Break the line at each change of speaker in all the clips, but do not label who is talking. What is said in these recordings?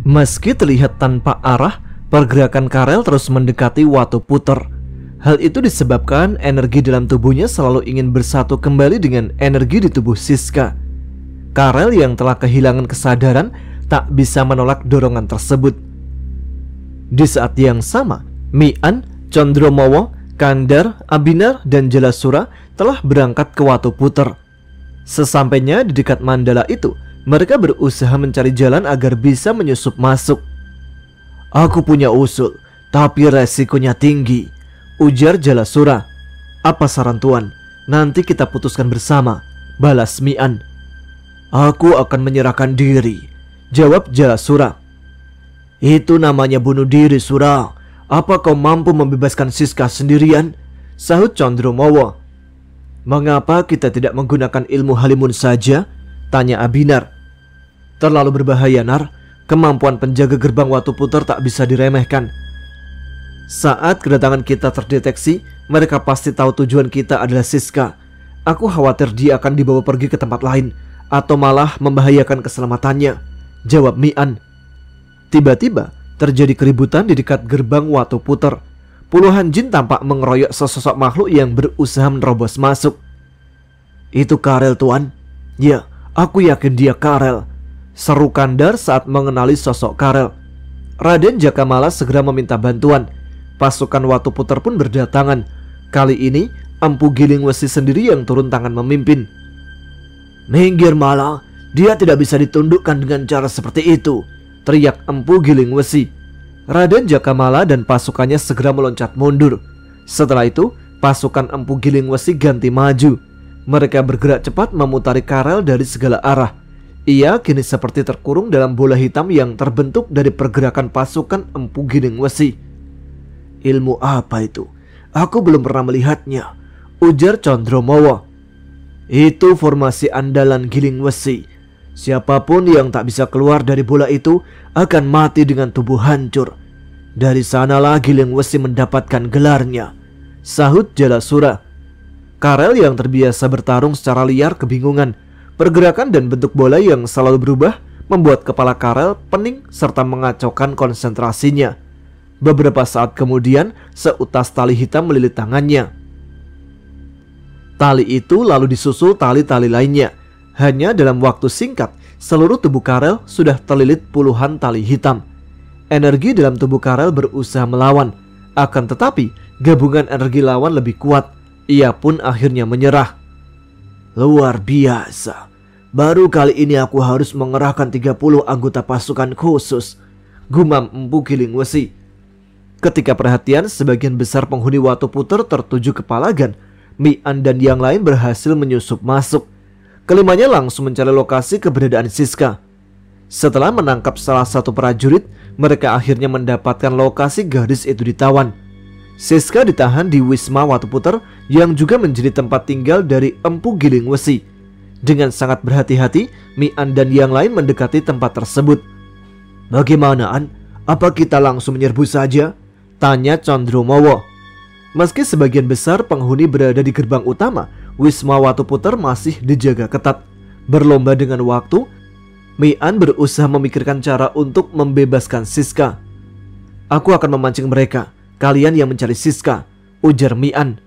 Meski terlihat tanpa arah, pergerakan Karel terus mendekati Watu Puter. Hal itu disebabkan energi dalam tubuhnya selalu ingin bersatu kembali dengan energi di tubuh Siska. Karel yang telah kehilangan kesadaran tak bisa menolak dorongan tersebut. Di saat yang sama, Mian, Condromowo, Kandar, Abinar, dan Jalasura telah berangkat ke Watu Puter. Sesampainya di dekat mandala itu, mereka berusaha mencari jalan agar bisa menyusup masuk. "Aku punya usul, tapi resikonya tinggi," ujar Jalasura. "Apa saran tuan? Nanti kita putuskan bersama," balas Mian. "Aku akan menyerahkan diri," jawab Jalasura. "Itu namanya bunuh diri, Sura. Apa kau mampu membebaskan Siska sendirian?" sahut Condromowo. "Mengapa kita tidak menggunakan ilmu Halimun saja?" tanya Abinar. "Terlalu berbahaya, Nar. Kemampuan penjaga gerbang Watu Puter tak bisa diremehkan. Saat kedatangan kita terdeteksi, mereka pasti tahu tujuan kita adalah Siska. Aku khawatir dia akan dibawa pergi ke tempat lain, atau malah membahayakan keselamatannya," jawab Mian. Tiba-tiba terjadi keributan di dekat gerbang Watu Puter. Puluhan jin tampak mengeroyok sesosok makhluk yang berusaha menerobos masuk. "Itu Karel, tuan." "Ya, aku yakin dia Karel," seru Kandar saat mengenali sosok Karel. Raden Jakamala segera meminta bantuan. Pasukan Watu Puter pun berdatangan. Kali ini Empu Giling Wesi sendiri yang turun tangan memimpin. "Minggir Mala, dia tidak bisa ditundukkan dengan cara seperti itu," teriak Empu Giling Wesi. Raden Jakamala dan pasukannya segera meloncat mundur. Setelah itu, pasukan Empu Giling Wesi ganti maju. Mereka bergerak cepat memutari Karel dari segala arah. Ia kini seperti terkurung dalam bola hitam yang terbentuk dari pergerakan pasukan Empu Giling Wesi. "Ilmu apa itu? Aku belum pernah melihatnya," ujar Condromowo. "Itu formasi andalan Giling Wesi. Siapapun yang tak bisa keluar dari bola itu akan mati dengan tubuh hancur. Dari sanalah Giling Wesi mendapatkan gelarnya," sahut Jalasura. Karel yang terbiasa bertarung secara liar kebingungan. Pergerakan dan bentuk bola yang selalu berubah membuat kepala Karel pening serta mengacaukan konsentrasinya. Beberapa saat kemudian, seutas tali hitam melilit tangannya. Tali itu lalu disusul tali-tali lainnya. Hanya dalam waktu singkat, seluruh tubuh Karel sudah terlilit puluhan tali hitam. Energi dalam tubuh Karel berusaha melawan. Akan tetapi, gabungan energi lawan lebih kuat. Ia pun akhirnya menyerah. "Luar biasa. Baru kali ini aku harus mengerahkan 30 anggota pasukan khusus," gumam Empu Giling Wesi. Ketika perhatian sebagian besar penghuni Watu Puter tertuju ke Palagan, Mian dan yang lain berhasil menyusup masuk. Kelimanya langsung mencari lokasi keberadaan Siska. Setelah menangkap salah satu prajurit, mereka akhirnya mendapatkan lokasi gadis itu ditawan. Siska ditahan di Wisma Watu Puter yang juga menjadi tempat tinggal dari Empu Giling Wesi. Dengan sangat berhati-hati, Mian dan yang lain mendekati tempat tersebut. "Bagaimana, An? Apa kita langsung menyerbu saja?" tanya Condromowo. Meski sebagian besar penghuni berada di gerbang utama, Wisma Watu Puter masih dijaga ketat. Berlomba dengan waktu, Mian berusaha memikirkan cara untuk membebaskan Siska. "Aku akan memancing mereka, kalian yang mencari Siska," ujar Mian.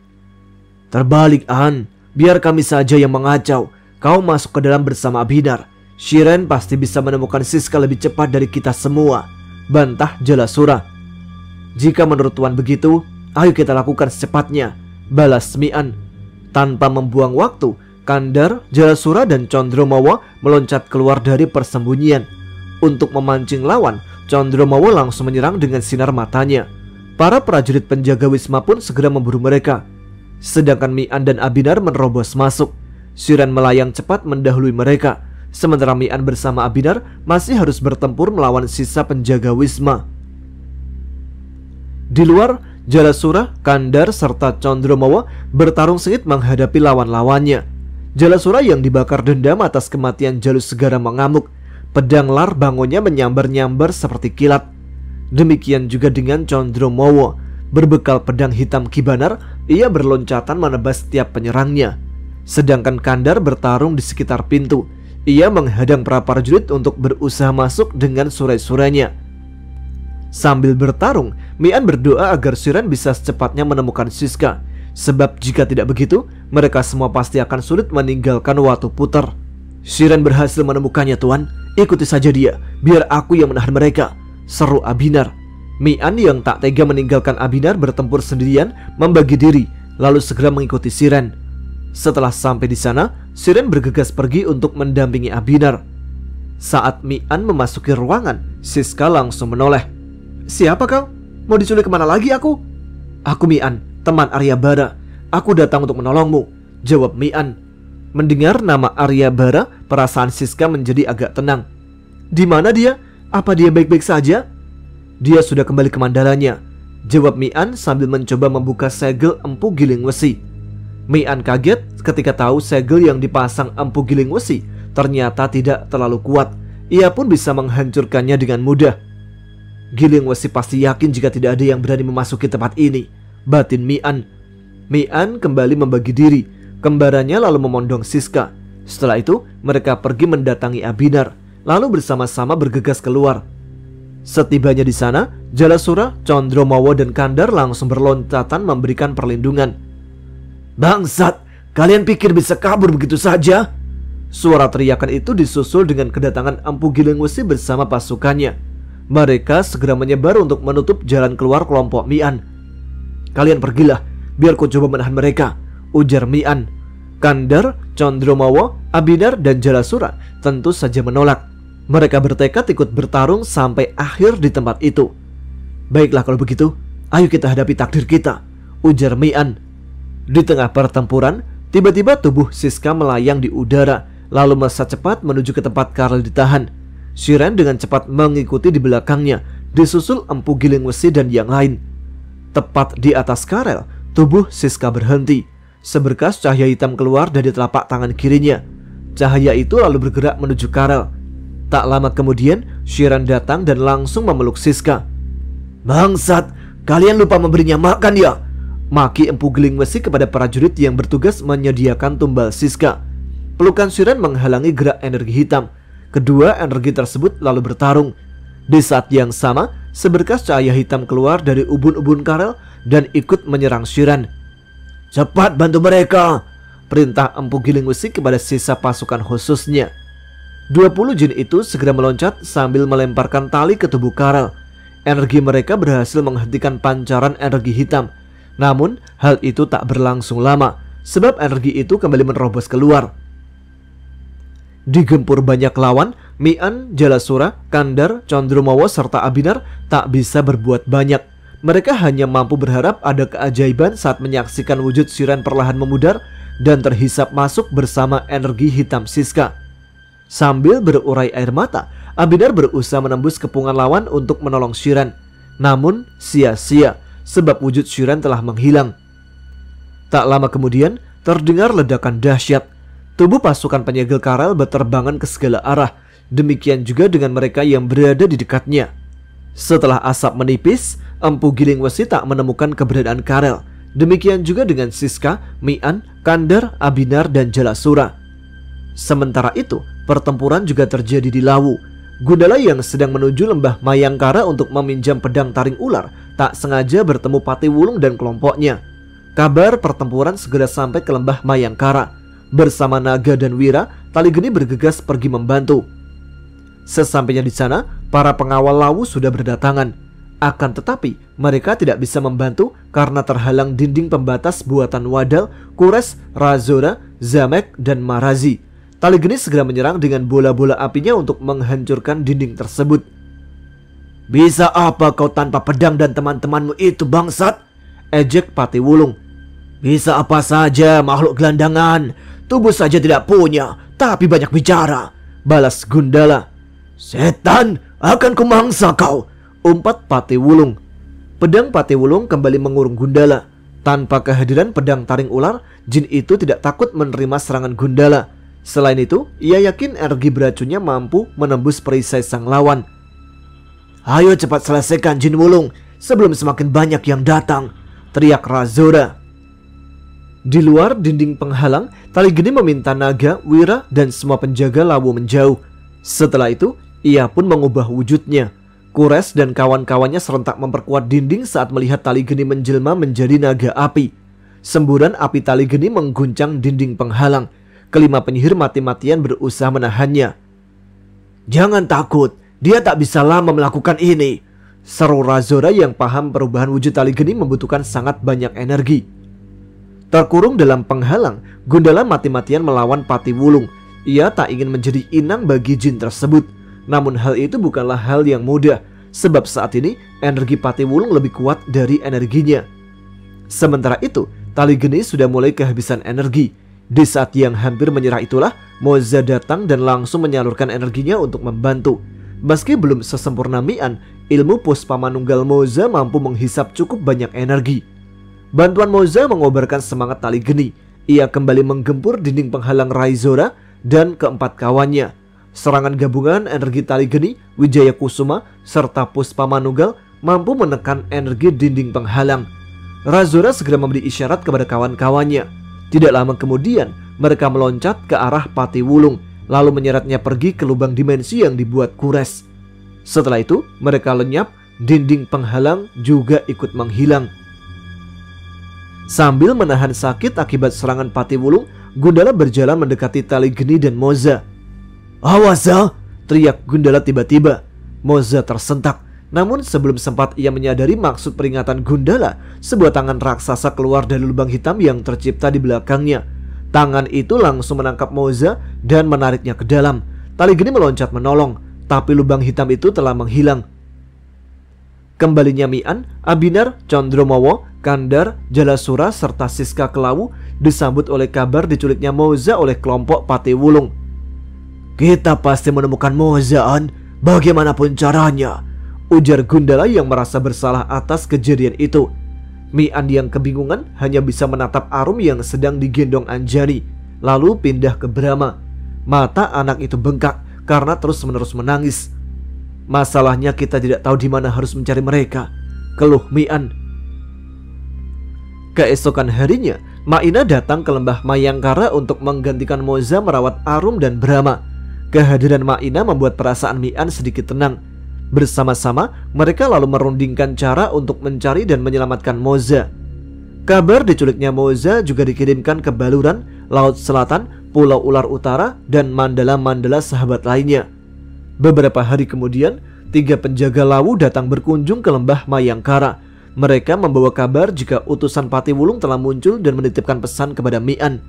"Terbalik, An. Biar kami saja yang mengacau. Kau masuk ke dalam bersama Abinar. Shiren pasti bisa menemukan Siska lebih cepat dari kita semua," bantah Jalasura. "Jika menurut tuan begitu, ayo kita lakukan secepatnya," balas Mian. Tanpa membuang waktu, Kandar, Jalasura, dan Condromowo meloncat keluar dari persembunyian. Untuk memancing lawan, Condromowo langsung menyerang dengan sinar matanya. Para prajurit penjaga Wisma pun segera memburu mereka. Sedangkan Mian dan Abinar menerobos masuk. Shiren melayang cepat mendahului mereka. Sementara Mian bersama Abinar masih harus bertempur melawan sisa penjaga Wisma. Di luar, Jalasura, Kandar, serta Condromowo bertarung sengit menghadapi lawan-lawannya. Jalasura yang dibakar dendam atas kematian Jalus Segara mengamuk. Pedang lar bangunnya menyambar-nyambar seperti kilat. Demikian juga dengan Condromowo. Berbekal pedang hitam Kibanar, ia berloncatan menebas setiap penyerangnya. Sedangkan Kandar bertarung di sekitar pintu. Ia menghadang para prajurit untuk berusaha masuk dengan surai-surainya. Sambil bertarung, Mian berdoa agar Shiren bisa secepatnya menemukan Siska. Sebab jika tidak begitu, mereka semua pasti akan sulit meninggalkan Watu Puter. Shiren berhasil menemukannya, Tuan. Ikuti saja dia, biar aku yang menahan mereka, seru Abinar. Mian yang tak tega meninggalkan Abinar bertempur sendirian membagi diri, lalu segera mengikuti Shiren. Setelah sampai di sana, Shiren bergegas pergi untuk mendampingi Abinar. Saat Mian memasuki ruangan, Siska langsung menoleh. "Siapa kau? Mau diculik kemana lagi aku?" "Aku Mian, teman Aryabara. Aku datang untuk menolongmu," jawab Mian. Mendengar nama Aryabara, perasaan Siska menjadi agak tenang. "Di mana dia? Apa dia baik-baik saja?" "Dia sudah kembali ke Mandalanya," jawab Mian sambil mencoba membuka segel Empu Giling Wesi. Mian kaget ketika tahu segel yang dipasang Empu Giling Wesi ternyata tidak terlalu kuat. Ia pun bisa menghancurkannya dengan mudah. Giling Wesi pasti yakin jika tidak ada yang berani memasuki tempat ini, batin Mian. Mian kembali membagi diri. Kembarannya lalu memondong Siska. Setelah itu mereka pergi mendatangi Abinar, lalu bersama-sama bergegas keluar. Setibanya di sana, Jalasura, Condromawo dan Kandar langsung berloncatan memberikan perlindungan. "Bangsat, kalian pikir bisa kabur begitu saja?" Suara teriakan itu disusul dengan kedatangan Empu Giling Wesi bersama pasukannya. Mereka segera menyebar untuk menutup jalan keluar kelompok Mian. "Kalian pergilah, biar ku coba menahan mereka," ujar Mian. Kandar, Condromawo, Abinar dan Jalasura tentu saja menolak. Mereka bertekad ikut bertarung sampai akhir di tempat itu. "Baiklah kalau begitu, ayo kita hadapi takdir kita," ujar Mian. Di tengah pertempuran, tiba-tiba tubuh Siska melayang di udara, lalu melesat cepat menuju ke tempat Karel ditahan. Shiren dengan cepat mengikuti di belakangnya, disusul Empu Giling Wesi dan yang lain. Tepat di atas Karel, tubuh Siska berhenti. Seberkas cahaya hitam keluar dari telapak tangan kirinya. Cahaya itu lalu bergerak menuju Karel. Tak lama kemudian, Shiren datang dan langsung memeluk Siska. "Bangsat, kalian lupa memberinya makan ya?" maki Empu Giling Wesi kepada prajurit yang bertugas menyediakan tumbal Siska. Pelukan Shiren menghalangi gerak energi hitam. Kedua energi tersebut lalu bertarung. Di saat yang sama, seberkas cahaya hitam keluar dari ubun-ubun Karel dan ikut menyerang Shiren. "Cepat bantu mereka!" perintah Empu Giling Wesi kepada sisa pasukan khususnya. 20 jin itu segera meloncat sambil melemparkan tali ke tubuh Karel. Energi mereka berhasil menghentikan pancaran energi hitam. Namun hal itu tak berlangsung lama, sebab energi itu kembali menerobos keluar. Digempur banyak lawan, Mian, Jalasura, Kandar, Condromawo serta Abinar tak bisa berbuat banyak. Mereka hanya mampu berharap ada keajaiban saat menyaksikan wujud Shiren perlahan memudar dan terhisap masuk bersama energi hitam Siska. Sambil berurai air mata, Abinar berusaha menembus kepungan lawan untuk menolong Shiren. Namun sia-sia, sebab wujud Shiren telah menghilang. Tak lama kemudian terdengar ledakan dahsyat. Tubuh pasukan penyegel Karel berterbangan ke segala arah. Demikian juga dengan mereka yang berada di dekatnya. Setelah asap menipis, Empu Giling Wesi tak menemukan keberadaan Karel. Demikian juga dengan Siska, Mian, Kandar, Abinar dan Jalasura. Sementara itu, pertempuran juga terjadi di Lawu. Gundala yang sedang menuju lembah Mayangkara untuk meminjam pedang taring ular tak sengaja bertemu Patiwulung dan kelompoknya. Kabar pertempuran segera sampai ke lembah Mayangkara. Bersama Naga dan Wira, Taligeni bergegas pergi membantu. Sesampainya di sana, para pengawal Lawu sudah berdatangan. Akan tetapi, mereka tidak bisa membantu karena terhalang dinding pembatas buatan Wadal, Kures, Razora, Zamek, dan Marazi. Taligeni segera menyerang dengan bola-bola apinya untuk menghancurkan dinding tersebut. "Bisa apa kau tanpa pedang dan teman-temanmu itu, bangsat?" ejek Patiwulung. "Bisa apa saja, makhluk gelandangan. Tubuh saja tidak punya, tapi banyak bicara," balas Gundala. "Setan, akan kumangsa kau," umpat Patiwulung. Pedang Patiwulung kembali mengurung Gundala. Tanpa kehadiran pedang taring ular, jin itu tidak takut menerima serangan Gundala. Selain itu, ia yakin energi beracunnya mampu menembus perisai sang lawan. "Ayo cepat selesaikan Jin Wulung sebelum semakin banyak yang datang," teriak Razora. Di luar dinding penghalang, Tali Geni meminta Naga, Wira, dan semua penjaga Lawu menjauh. Setelah itu, ia pun mengubah wujudnya. Kures dan kawan-kawannya serentak memperkuat dinding saat melihat Tali Geni menjelma menjadi naga api. Semburan api Tali Geni mengguncang dinding penghalang. Kelima penyihir mati-matian berusaha menahannya. "Jangan takut, dia tak bisa lama melakukan ini," seru Razora yang paham perubahan wujud Tali Geni membutuhkan sangat banyak energi. Terkurung dalam penghalang, Gundala mati-matian melawan Pati Wulung. Ia tak ingin menjadi inang bagi jin tersebut. Namun hal itu bukanlah hal yang mudah, sebab saat ini energi Pati Wulung lebih kuat dari energinya. Sementara itu, Tali Geni sudah mulai kehabisan energi. Di saat yang hampir menyerah itulah, Moza datang dan langsung menyalurkan energinya untuk membantu. Meski belum sesempurna Mian, ilmu Puspa Manunggal Moza mampu menghisap cukup banyak energi. Bantuan Moza mengobarkan semangat Tali Geni. Ia kembali menggempur dinding penghalang Raizora dan keempat kawannya. Serangan gabungan energi Tali Geni, Wijaya Kusuma, serta Puspa Manunggal mampu menekan energi dinding penghalang. Razora segera memberi isyarat kepada kawan-kawannya. Tidak lama kemudian, mereka meloncat ke arah Pati Wulung, lalu menyeretnya pergi ke lubang dimensi yang dibuat Kures. Setelah itu, mereka lenyap, dinding penghalang juga ikut menghilang. Sambil menahan sakit akibat serangan Pati Wulung, Gundala berjalan mendekati Tali Geni dan Moza. "Awas ya!" teriak Gundala tiba-tiba. Moza tersentak. Namun sebelum sempat ia menyadari maksud peringatan Gundala, sebuah tangan raksasa keluar dari lubang hitam yang tercipta di belakangnya. Tangan itu langsung menangkap Moza dan menariknya ke dalam. Tali Geni meloncat menolong, tapi lubang hitam itu telah menghilang. Kembalinya Mian, Abinar, Condromowo, Kandar, Jalasura, serta Siska Kelawu disambut oleh kabar diculiknya Moza oleh kelompok Pati Wulung. "Kita pasti menemukan Mozaan, bagaimanapun caranya," ujar Gundala yang merasa bersalah atas kejadian itu. Mian yang kebingungan hanya bisa menatap Arum yang sedang digendong Anjani, lalu pindah ke Brahma. Mata anak itu bengkak karena terus-menerus menangis. "Masalahnya kita tidak tahu di mana harus mencari mereka," keluh Mian. Keesokan harinya, Maina datang ke lembah Mayangkara untuk menggantikan Moza merawat Arum dan Brahma. Kehadiran Maina membuat perasaan Mian sedikit tenang. Bersama-sama, mereka lalu merundingkan cara untuk mencari dan menyelamatkan Moza. Kabar diculiknya Moza juga dikirimkan ke Baluran, Laut Selatan, Pulau Ular Utara, dan Mandala-Mandala sahabat lainnya. Beberapa hari kemudian, 3 penjaga Lawu datang berkunjung ke lembah Mayangkara. Mereka membawa kabar jika utusan Pati Wulung telah muncul dan menitipkan pesan kepada Mian.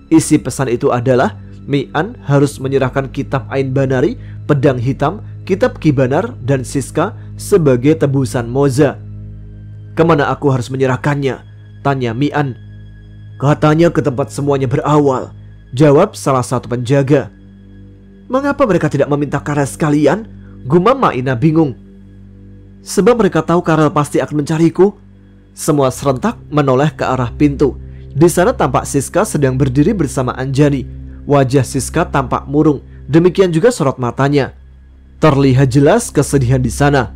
Isi pesan itu adalah Mian harus menyerahkan kitab Ain Banari, pedang hitam, kitab Kibanar, dan Siska sebagai tebusan Moza. "Kemana aku harus menyerahkannya?" tanya Mian. "Katanya ke tempat semuanya berawal," jawab salah satu penjaga. "Mengapa mereka tidak meminta Karel sekalian?" gumam Maina bingung. "Sebab mereka tahu Karel pasti akan mencariku." Semua serentak menoleh ke arah pintu. Di sana tampak Siska sedang berdiri bersama Anjani. Wajah Siska tampak murung, demikian juga sorot matanya. Terlihat jelas kesedihan di sana.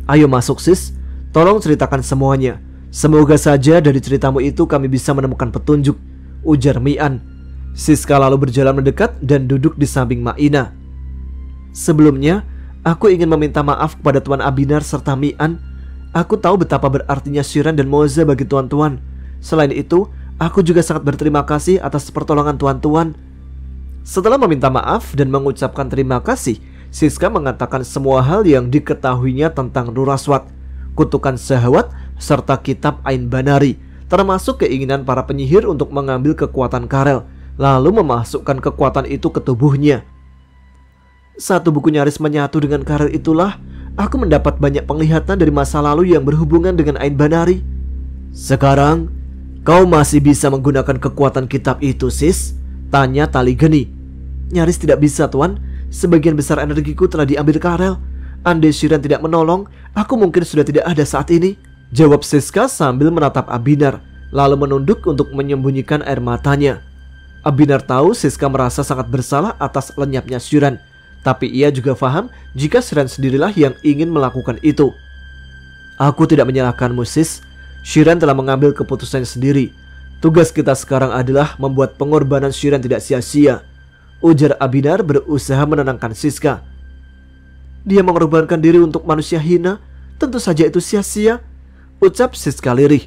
"Ayo masuk, Sis. Tolong ceritakan semuanya. Semoga saja dari ceritamu itu kami bisa menemukan petunjuk," ujar Mian. Siska lalu berjalan mendekat dan duduk di samping Maina. "Sebelumnya, aku ingin meminta maaf kepada Tuan Abinar serta Mian. Aku tahu betapa berartinya Shiran dan Moza bagi tuan-tuan. Selain itu, aku juga sangat berterima kasih atas pertolongan tuan-tuan." Setelah meminta maaf dan mengucapkan terima kasih, Siska mengatakan semua hal yang diketahuinya tentang Ruraswat, kutukan Syahwat, serta kitab Ain Banari, termasuk keinginan para penyihir untuk mengambil kekuatan Karel, lalu memasukkan kekuatan itu ke tubuhnya. "Satu buku nyaris menyatu dengan Karel itulah, aku mendapat banyak penglihatan dari masa lalu yang berhubungan dengan Ain Banari." "Sekarang, kau masih bisa menggunakan kekuatan kitab itu, Sis?" tanya Tali Geni. "Nyaris tidak bisa, Tuan. Sebagian besar energiku telah diambil Karel. Andai Shiran tidak menolong, aku mungkin sudah tidak ada saat ini," jawab Siska sambil menatap Abinar, lalu menunduk untuk menyembunyikan air matanya. Abinar tahu Siska merasa sangat bersalah atas lenyapnya Shiran, tapi ia juga paham jika Shiran sendirilah yang ingin melakukan itu. "Aku tidak menyalahkanmu, Sis. Shiran telah mengambil keputusannya sendiri. Tugas kita sekarang adalah membuat pengorbanan Shiran tidak sia-sia, ujar Abinar berusaha menenangkan Siska. Dia mengorbankan diri untuk manusia hina, tentu saja itu sia-sia, ucap Siska lirih.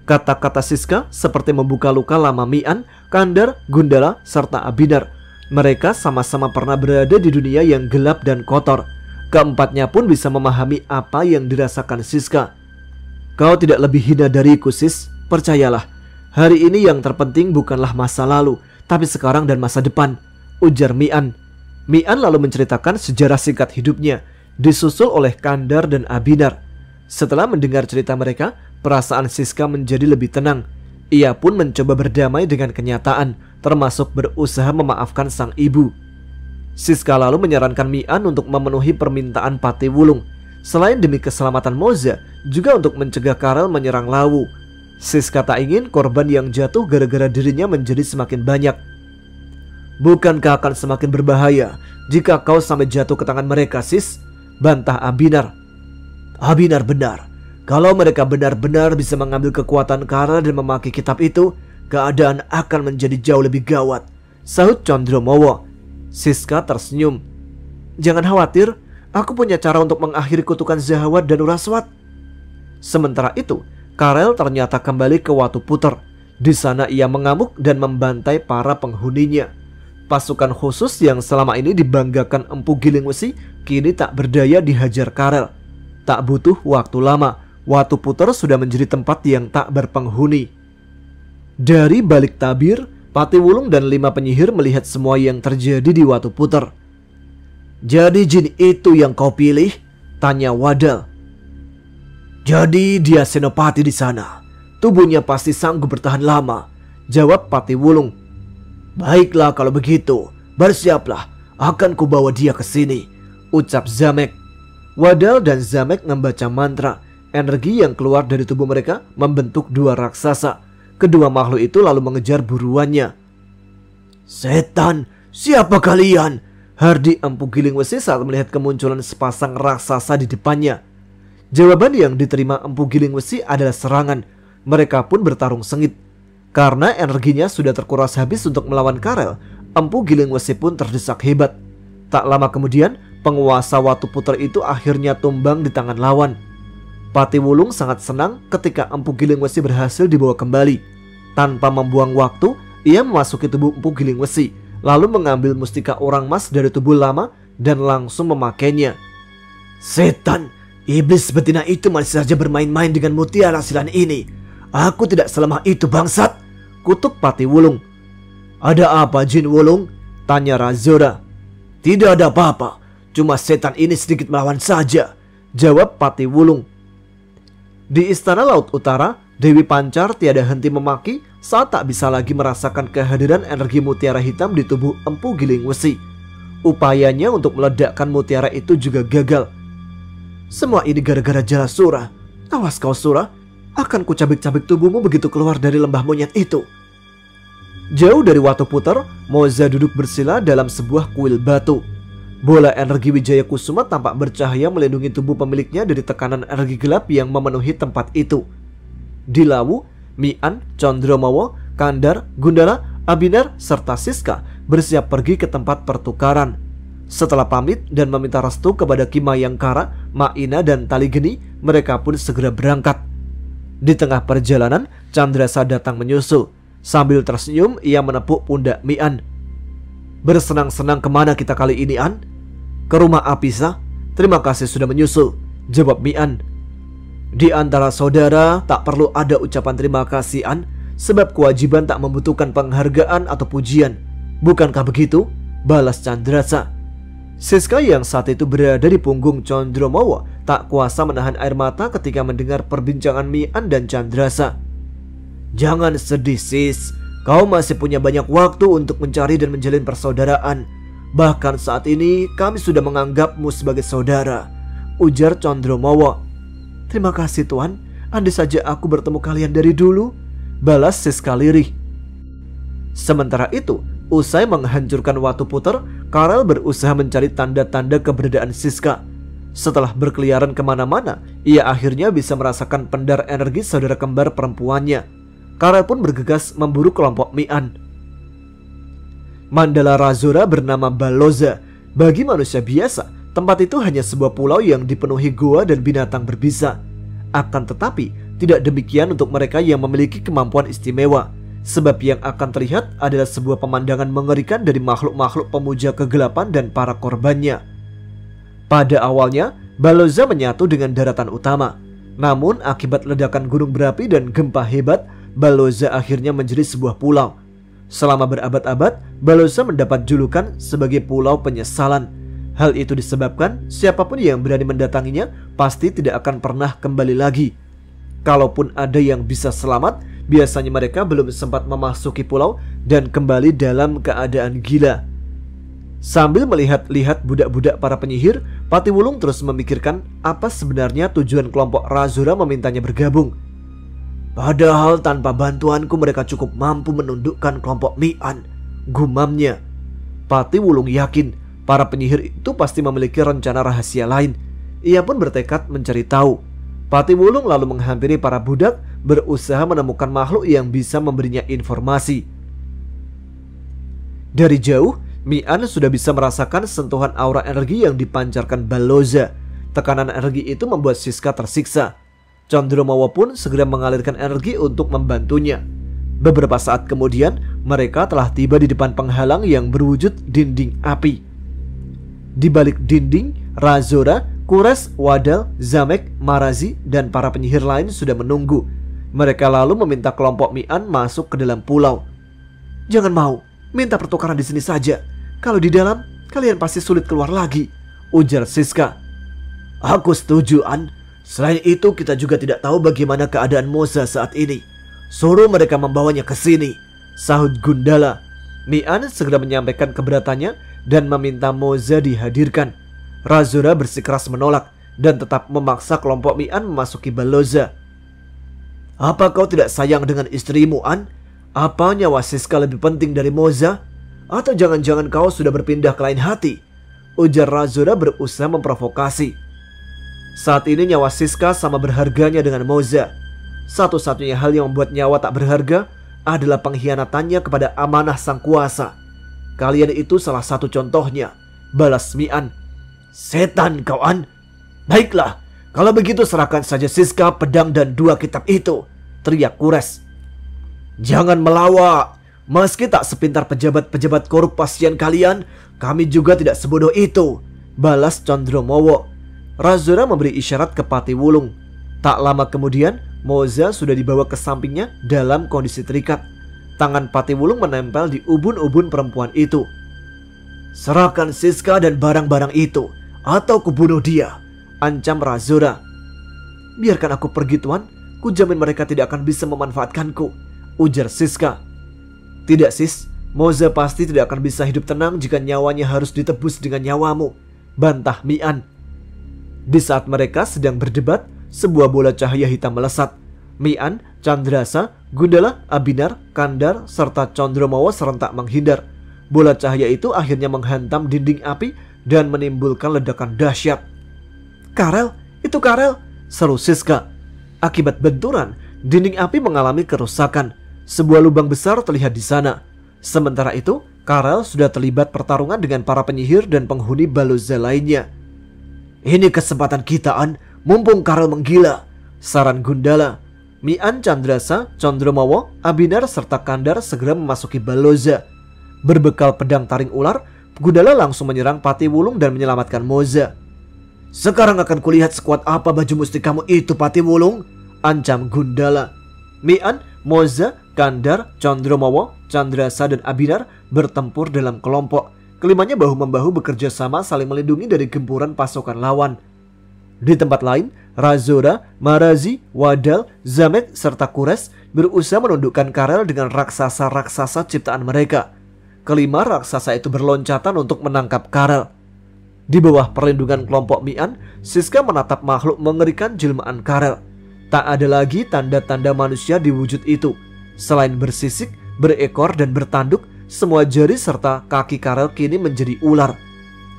Kata-kata Siska seperti membuka luka lama Mian, Kandar, Gundala, serta Abinar. Mereka sama-sama pernah berada di dunia yang gelap dan kotor. Keempatnya pun bisa memahami apa yang dirasakan Siska. Kau tidak lebih hina dariku, Sis. Percayalah, hari ini yang terpenting bukanlah masa lalu, tapi sekarang dan masa depan, ujar Mian. Mian lalu menceritakan sejarah singkat hidupnya, disusul oleh Kandar dan Abinar. Setelah mendengar cerita mereka, perasaan Siska menjadi lebih tenang. Ia pun mencoba berdamai dengan kenyataan, termasuk berusaha memaafkan sang ibu. Siska lalu menyarankan Mian untuk memenuhi permintaan Patiwulung. Selain demi keselamatan Moza, juga untuk mencegah Karel menyerang Lawu. Siska tak ingin korban yang jatuh gara-gara dirinya menjadi semakin banyak. Bukankah akan semakin berbahaya jika kau sampai jatuh ke tangan mereka, Sis? Bantah Abinar. Abinar benar. Kalau mereka benar-benar bisa mengambil kekuatan Karel dan memakai kitab itu, keadaan akan menjadi jauh lebih gawat, sahut Condromowo. Siska tersenyum. Jangan khawatir, aku punya cara untuk mengakhiri kutukan Zahawat dan Uraswat. Sementara itu, Karel ternyata kembali ke Watu Puter. Di sana ia mengamuk dan membantai para penghuninya. Pasukan khusus yang selama ini dibanggakan Empu Giling Wesi kini tak berdaya dihajar Karel. Tak butuh waktu lama, Watu Puter sudah menjadi tempat yang tak berpenghuni. Dari balik tabir, Patiwulung dan 5 penyihir melihat semua yang terjadi di Watu Puter. Jadi jin itu yang kau pilih? Tanya Wadal. Jadi dia senopati di sana. Tubuhnya pasti sanggup bertahan lama, jawab Patiwulung. Baiklah kalau begitu, bersiaplah, akan kubawa dia ke sini, ucap Zamek. Wadal dan Zamek membaca mantra. Energi yang keluar dari tubuh mereka membentuk 2 raksasa. Kedua makhluk itu lalu mengejar buruannya. Setan, siapa kalian? Hardi Empu Giling Wesi saat melihat kemunculan sepasang raksasa di depannya. Jawaban yang diterima Empu Giling Wesi adalah serangan. Mereka pun bertarung sengit. Karena energinya sudah terkuras habis untuk melawan Karel, Empu Giling Wesi pun terdesak hebat. Tak lama kemudian, penguasa Watu Puter itu akhirnya tumbang di tangan lawan. Patiwulung sangat senang ketika Empu Giling Wesi berhasil dibawa kembali. Tanpa membuang waktu, ia memasuki tubuh Empu Giling Wesi, lalu mengambil mustika orang emas dari tubuh lama dan langsung memakainya. Setan, iblis betina itu masih saja bermain-main dengan mutiara silan ini. Aku tidak selemah itu, bangsat, kutuk Patiwulung. Ada apa, Jin Wulung? Tanya Razora. Tidak ada apa-apa, cuma setan ini sedikit melawan saja, jawab Patiwulung. Di Istana Laut Utara, Dewi Pancar tiada henti memaki saat tak bisa lagi merasakan kehadiran energi mutiara hitam di tubuh Empu Giling Wesi. Upayanya untuk meledakkan mutiara itu juga gagal. Semua ini gara-gara Jalasura. Awas kau Sura, akan kucabik-cabik tubuhmu begitu keluar dari lembah monyet itu. Jauh dari Watu Puter, Moza duduk bersila dalam sebuah kuil batu. Bola energi Wijaya Kusuma tampak bercahaya melindungi tubuh pemiliknya dari tekanan energi gelap yang memenuhi tempat itu. Di Lawu, Mian, Condromowo, Kandar, Gundala, Abinar, serta Siska bersiap pergi ke tempat pertukaran. Setelah pamit dan meminta restu kepada Ki Mayangkara, Maina, dan Taligeni, mereka pun segera berangkat. Di tengah perjalanan, Chandrasa datang menyusul. Sambil tersenyum, ia menepuk pundak Mian. Bersenang-senang kemana kita kali ini, An? Ke rumah Apisa. Terima kasih sudah menyusul, jawab Mian. Di antara saudara tak perlu ada ucapan terima kasih, An, sebab kewajiban tak membutuhkan penghargaan atau pujian. Bukankah begitu? Balas Chandrasa. Siska yang saat itu berada di punggung Condromowo tak kuasa menahan air mata ketika mendengar perbincangan Mian dan Chandrasa. Jangan sedih, Sis. Kau masih punya banyak waktu untuk mencari dan menjalin persaudaraan. Bahkan saat ini kami sudah menganggapmu sebagai saudara, ujar Condromowo. Terima kasih Tuan, andai saja aku bertemu kalian dari dulu, balas Siska lirih. Sementara itu, usai menghancurkan Watu Puter, Karel berusaha mencari tanda-tanda keberadaan Siska. Setelah berkeliaran kemana-mana, ia akhirnya bisa merasakan pendar energi saudara kembar perempuannya. Karel pun bergegas memburu kelompok Mi'an. Mandala Razora bernama Baloza. Bagi manusia biasa, tempat itu hanya sebuah pulau yang dipenuhi goa dan binatang berbisa. Akan tetapi, tidak demikian untuk mereka yang memiliki kemampuan istimewa. Sebab yang akan terlihat adalah sebuah pemandangan mengerikan dari makhluk-makhluk pemuja kegelapan dan para korbannya. Pada awalnya, Baloza menyatu dengan daratan utama. Namun akibat ledakan gunung berapi dan gempa hebat, Baloza akhirnya menjadi sebuah pulau. Selama berabad-abad, Baloza mendapat julukan sebagai Pulau Penyesalan. Hal itu disebabkan siapapun yang berani mendatanginya pasti tidak akan pernah kembali lagi. Kalaupun ada yang bisa selamat, biasanya mereka belum sempat memasuki pulau dan kembali dalam keadaan gila. Sambil melihat-lihat budak-budak para penyihir, Patiwulung terus memikirkan apa sebenarnya tujuan kelompok Razora memintanya bergabung. Padahal tanpa bantuanku mereka cukup mampu menundukkan kelompok Mi'an, gumamnya. Patiwulung yakin para penyihir itu pasti memiliki rencana rahasia lain. Ia pun bertekad mencari tahu. Patiwulung lalu menghampiri para budak, berusaha menemukan makhluk yang bisa memberinya informasi. Dari jauh, Mi'an sudah bisa merasakan sentuhan aura energi yang dipancarkan Baloza. Tekanan energi itu membuat Siska tersiksa. Condromawa pun segera mengalirkan energi untuk membantunya. Beberapa saat kemudian, mereka telah tiba di depan penghalang yang berwujud dinding api. Di balik dinding, Razora, Kures, Wadal, Zamek, Marazi, dan para penyihir lain sudah menunggu. Mereka lalu meminta kelompok Mi'an masuk ke dalam pulau. Jangan mau, minta pertukaran di sini saja. Kalau di dalam, kalian pasti sulit keluar lagi, ujar Siska. Aku setuju, An. Selain itu, kita juga tidak tahu bagaimana keadaan Moza saat ini. Suruh mereka membawanya ke sini, sahut Gundala. Mi'an segera menyampaikan keberatannya dan meminta Moza dihadirkan. Razora bersikeras menolak dan tetap memaksa kelompok Mi'an memasuki Baloza. Apa kau tidak sayang dengan istrimu, An? Apa nyawa Siska lebih penting dari Moza? Atau jangan-jangan kau sudah berpindah ke lain hati? Ujar Razora berusaha memprovokasi. Saat ini nyawa Siska sama berharganya dengan Moza. Satu-satunya hal yang membuat nyawa tak berharga adalah pengkhianatannya kepada amanah sang kuasa. Kalian itu salah satu contohnya, balas Mi'an. Setan kau, An. Baiklah, kalau begitu serahkan saja Siska, pedang dan 2 kitab itu, teriak Kures. Jangan melawak. Meski tak sepintar pejabat-pejabat korup pasien kalian, kami juga tidak sebodoh itu, balas Condromowo. Razora memberi isyarat ke Patiwulung. Tak lama kemudian, Moza sudah dibawa ke sampingnya dalam kondisi terikat. Tangan Patiwulung menempel di ubun-ubun perempuan itu. Serahkan Siska dan barang-barang itu, atau kubunuh dia, ancam Razora. Biarkan aku pergi, Tuan. Kujamin mereka tidak akan bisa memanfaatkanku, ujar Siska. Tidak, Sis. Moza pasti tidak akan bisa hidup tenang jika nyawanya harus ditebus dengan nyawamu, bantah Mi'an. Di saat mereka sedang berdebat, sebuah bola cahaya hitam melesat. Mi'an, Chandrasa, Gundala, Abinar, Kandar, serta Condromawa serentak menghindar. Bola cahaya itu akhirnya menghantam dinding api dan menimbulkan ledakan dahsyat. Karel, itu Karel, seru Siska. Akibat benturan, dinding api mengalami kerusakan. Sebuah lubang besar terlihat di sana. Sementara itu, Karel sudah terlibat pertarungan dengan para penyihir dan penghuni Baloza lainnya. Ini kesempatan kita, An. Mumpung Karel menggila, saran Gundala. Mi'an, Chandrasa, Condromawa, Abinar, serta Kandar segera memasuki Baloza. Berbekal pedang taring ular, Gundala langsung menyerang Patiwulung dan menyelamatkan Moza. Sekarang akan kulihat sekuat apa baju mustikamu itu, Patiwulung, ancam Gundala. Mi'an, Moza, Kandar, Condromawa, Chandrasa, dan Abinar bertempur dalam kelompok. Kelimanya bahu-membahu bekerja sama saling melindungi dari gempuran pasukan lawan. Di tempat lain, Razora, Marazi, Wadal, Zamet, serta Kures berusaha menundukkan Karel dengan raksasa-raksasa ciptaan mereka. Kelima raksasa itu berloncatan untuk menangkap Karel. Di bawah perlindungan kelompok Mi'an, Siska menatap makhluk mengerikan jelmaan Karel. Tak ada lagi tanda-tanda manusia di wujud itu. Selain bersisik, berekor, dan bertanduk, semua jari serta kaki Karel kini menjadi ular.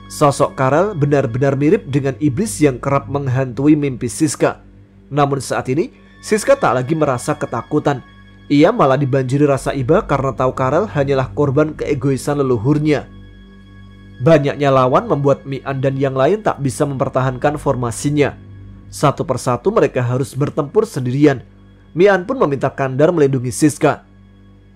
Sosok Karel benar-benar mirip dengan iblis yang kerap menghantui mimpi Siska. Namun saat ini, Siska tak lagi merasa ketakutan. Ia malah dibanjiri rasa iba karena tahu Karel hanyalah korban keegoisan leluhurnya. Banyaknya lawan membuat Mian dan yang lain tak bisa mempertahankan formasinya. Satu persatu mereka harus bertempur sendirian. Mian pun meminta Kandar melindungi Siska.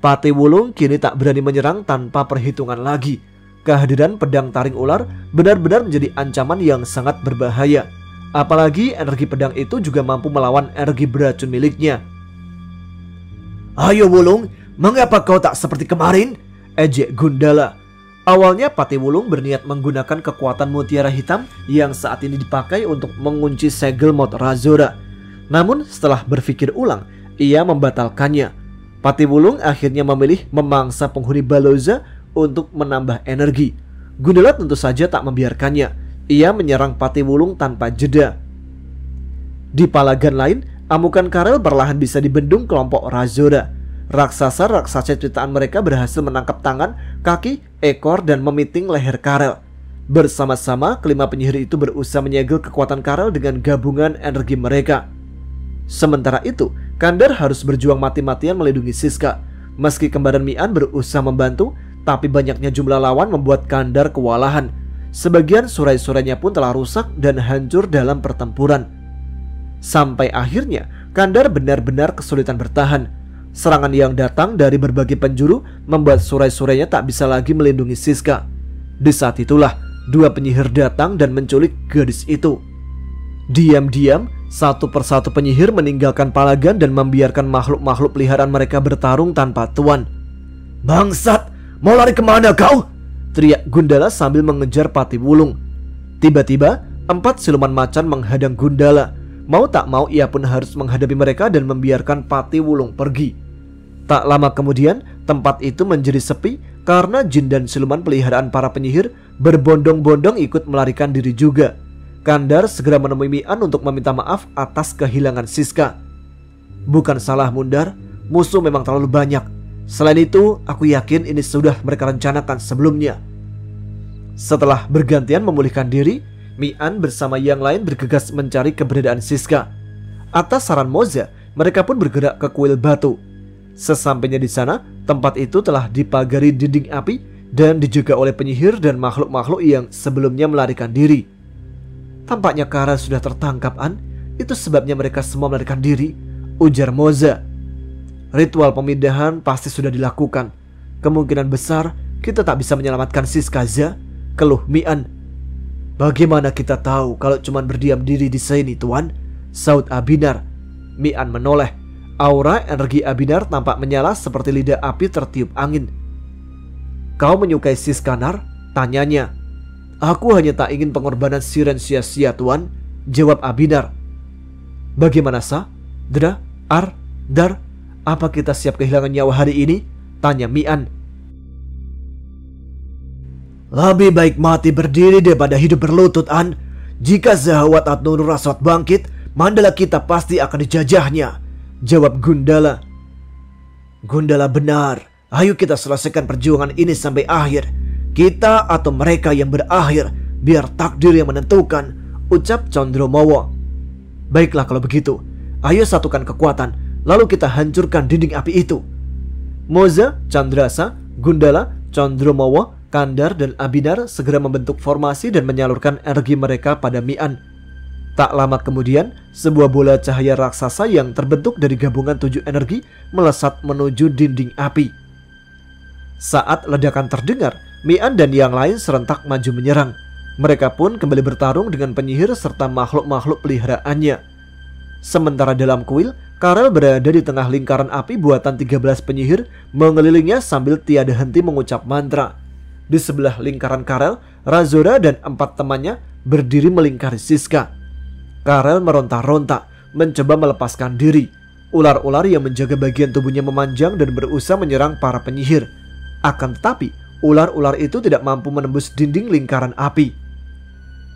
Patiwulung kini tak berani menyerang tanpa perhitungan lagi. Kehadiran pedang taring ular benar-benar menjadi ancaman yang sangat berbahaya. Apalagi energi pedang itu juga mampu melawan energi beracun miliknya. "Ayo Wulung, mengapa kau tak seperti kemarin?" ejek Gundala. Awalnya Patiwulung berniat menggunakan kekuatan mutiara hitam yang saat ini dipakai untuk mengunci segel Mount Razora. Namun setelah berpikir ulang, ia membatalkannya. Patiwulung akhirnya memilih memangsa penghuni Baloza untuk menambah energi. Gundala tentu saja tak membiarkannya. Ia menyerang Patiwulung tanpa jeda. Di palagan lain, amukan Karel perlahan bisa dibendung kelompok Razora. Raksasa-raksasa ciptaan mereka berhasil menangkap tangan, kaki, ekor, dan memiting leher Karel. Bersama-sama, kelima penyihir itu berusaha menyegel kekuatan Karel dengan gabungan energi mereka. Sementara itu, Kandar harus berjuang mati-matian melindungi Siska. Meski kembaran Mian berusaha membantu, tapi banyaknya jumlah lawan membuat Kandar kewalahan. Sebagian surai-surainya pun telah rusak dan hancur dalam pertempuran. Sampai akhirnya, Kandar benar-benar kesulitan bertahan. Serangan yang datang dari berbagai penjuru membuat surai-surainya tak bisa lagi melindungi Siska. Di saat itulah, dua penyihir datang dan menculik gadis itu. Diam-diam, satu persatu penyihir meninggalkan palagan dan membiarkan makhluk-makhluk peliharaan mereka bertarung tanpa tuan. "Bangsat, mau lari kemana kau?" teriak Gundala sambil mengejar Patiwulung. Tiba-tiba, 4 siluman macan menghadang Gundala. Mau tak mau ia pun harus menghadapi mereka dan membiarkan Patiwulung pergi. Tak lama kemudian, tempat itu menjadi sepi karena jin dan siluman peliharaan para penyihir berbondong-bondong ikut melarikan diri juga. Kandar segera menemui Mian untuk meminta maaf atas kehilangan Siska. "Bukan salah Mundar, musuh memang terlalu banyak. Selain itu, aku yakin ini sudah mereka rencanakan sebelumnya." Setelah bergantian memulihkan diri, Mian bersama yang lain bergegas mencari keberadaan Siska. Atas saran Moza, mereka pun bergerak ke kuil batu. Sesampainya di sana, tempat itu telah dipagari dinding api dan dijaga oleh penyihir dan makhluk-makhluk yang sebelumnya melarikan diri. "Tampaknya Karel sudah tertangkap, An. Itu sebabnya mereka semua melarikan diri," ujar Moza. "Ritual pemindahan pasti sudah dilakukan. Kemungkinan besar kita tak bisa menyelamatkan Siska, Za," keluh Mian. "Bagaimana kita tahu kalau cuma berdiam diri di sini, Tuan?" saut Abinar. Mian menoleh. Aura energi Abinar tampak menyala seperti lidah api tertiup angin. "Kau menyukai Siska, Nar?" tanyanya. "Aku hanya tak ingin pengorbanan Siren sia-sia, Tuan," jawab Abinar. "Bagaimana Sa? Dra? Ar? Dar? Apa kita siap kehilangan nyawa hari ini?" tanya Mian. "Lebih baik mati berdiri daripada hidup berlutut, An. Jika Zahwat atau Nur Raswat bangkit, mandala kita pasti akan dijajahnya," jawab Gundala. "Gundala benar. Ayo kita selesaikan perjuangan ini sampai akhir. Kita atau mereka yang berakhir, biar takdir yang menentukan," ucap Condromowo. "Baiklah kalau begitu. Ayo satukan kekuatan, lalu kita hancurkan dinding api itu." Moza, Chandrasa, Gundala, Condromowo, Kandar, dan Abinar segera membentuk formasi dan menyalurkan energi mereka pada Mian. Tak lama kemudian, sebuah bola cahaya raksasa yang terbentuk dari gabungan 7 energi melesat menuju dinding api. Saat ledakan terdengar, Mian dan yang lain serentak maju menyerang. Mereka pun kembali bertarung dengan penyihir serta makhluk-makhluk peliharaannya. Sementara dalam kuil, Karel berada di tengah lingkaran api buatan 13 penyihir mengelilingnya sambil tiada henti mengucap mantra. Di sebelah lingkaran Karel, Razora dan 4 temannya berdiri melingkari Siska. Karel meronta-ronta, mencoba melepaskan diri. Ular-ular yang menjaga bagian tubuhnya memanjang dan berusaha menyerang para penyihir. Akan tetapi, ular-ular itu tidak mampu menembus dinding lingkaran api.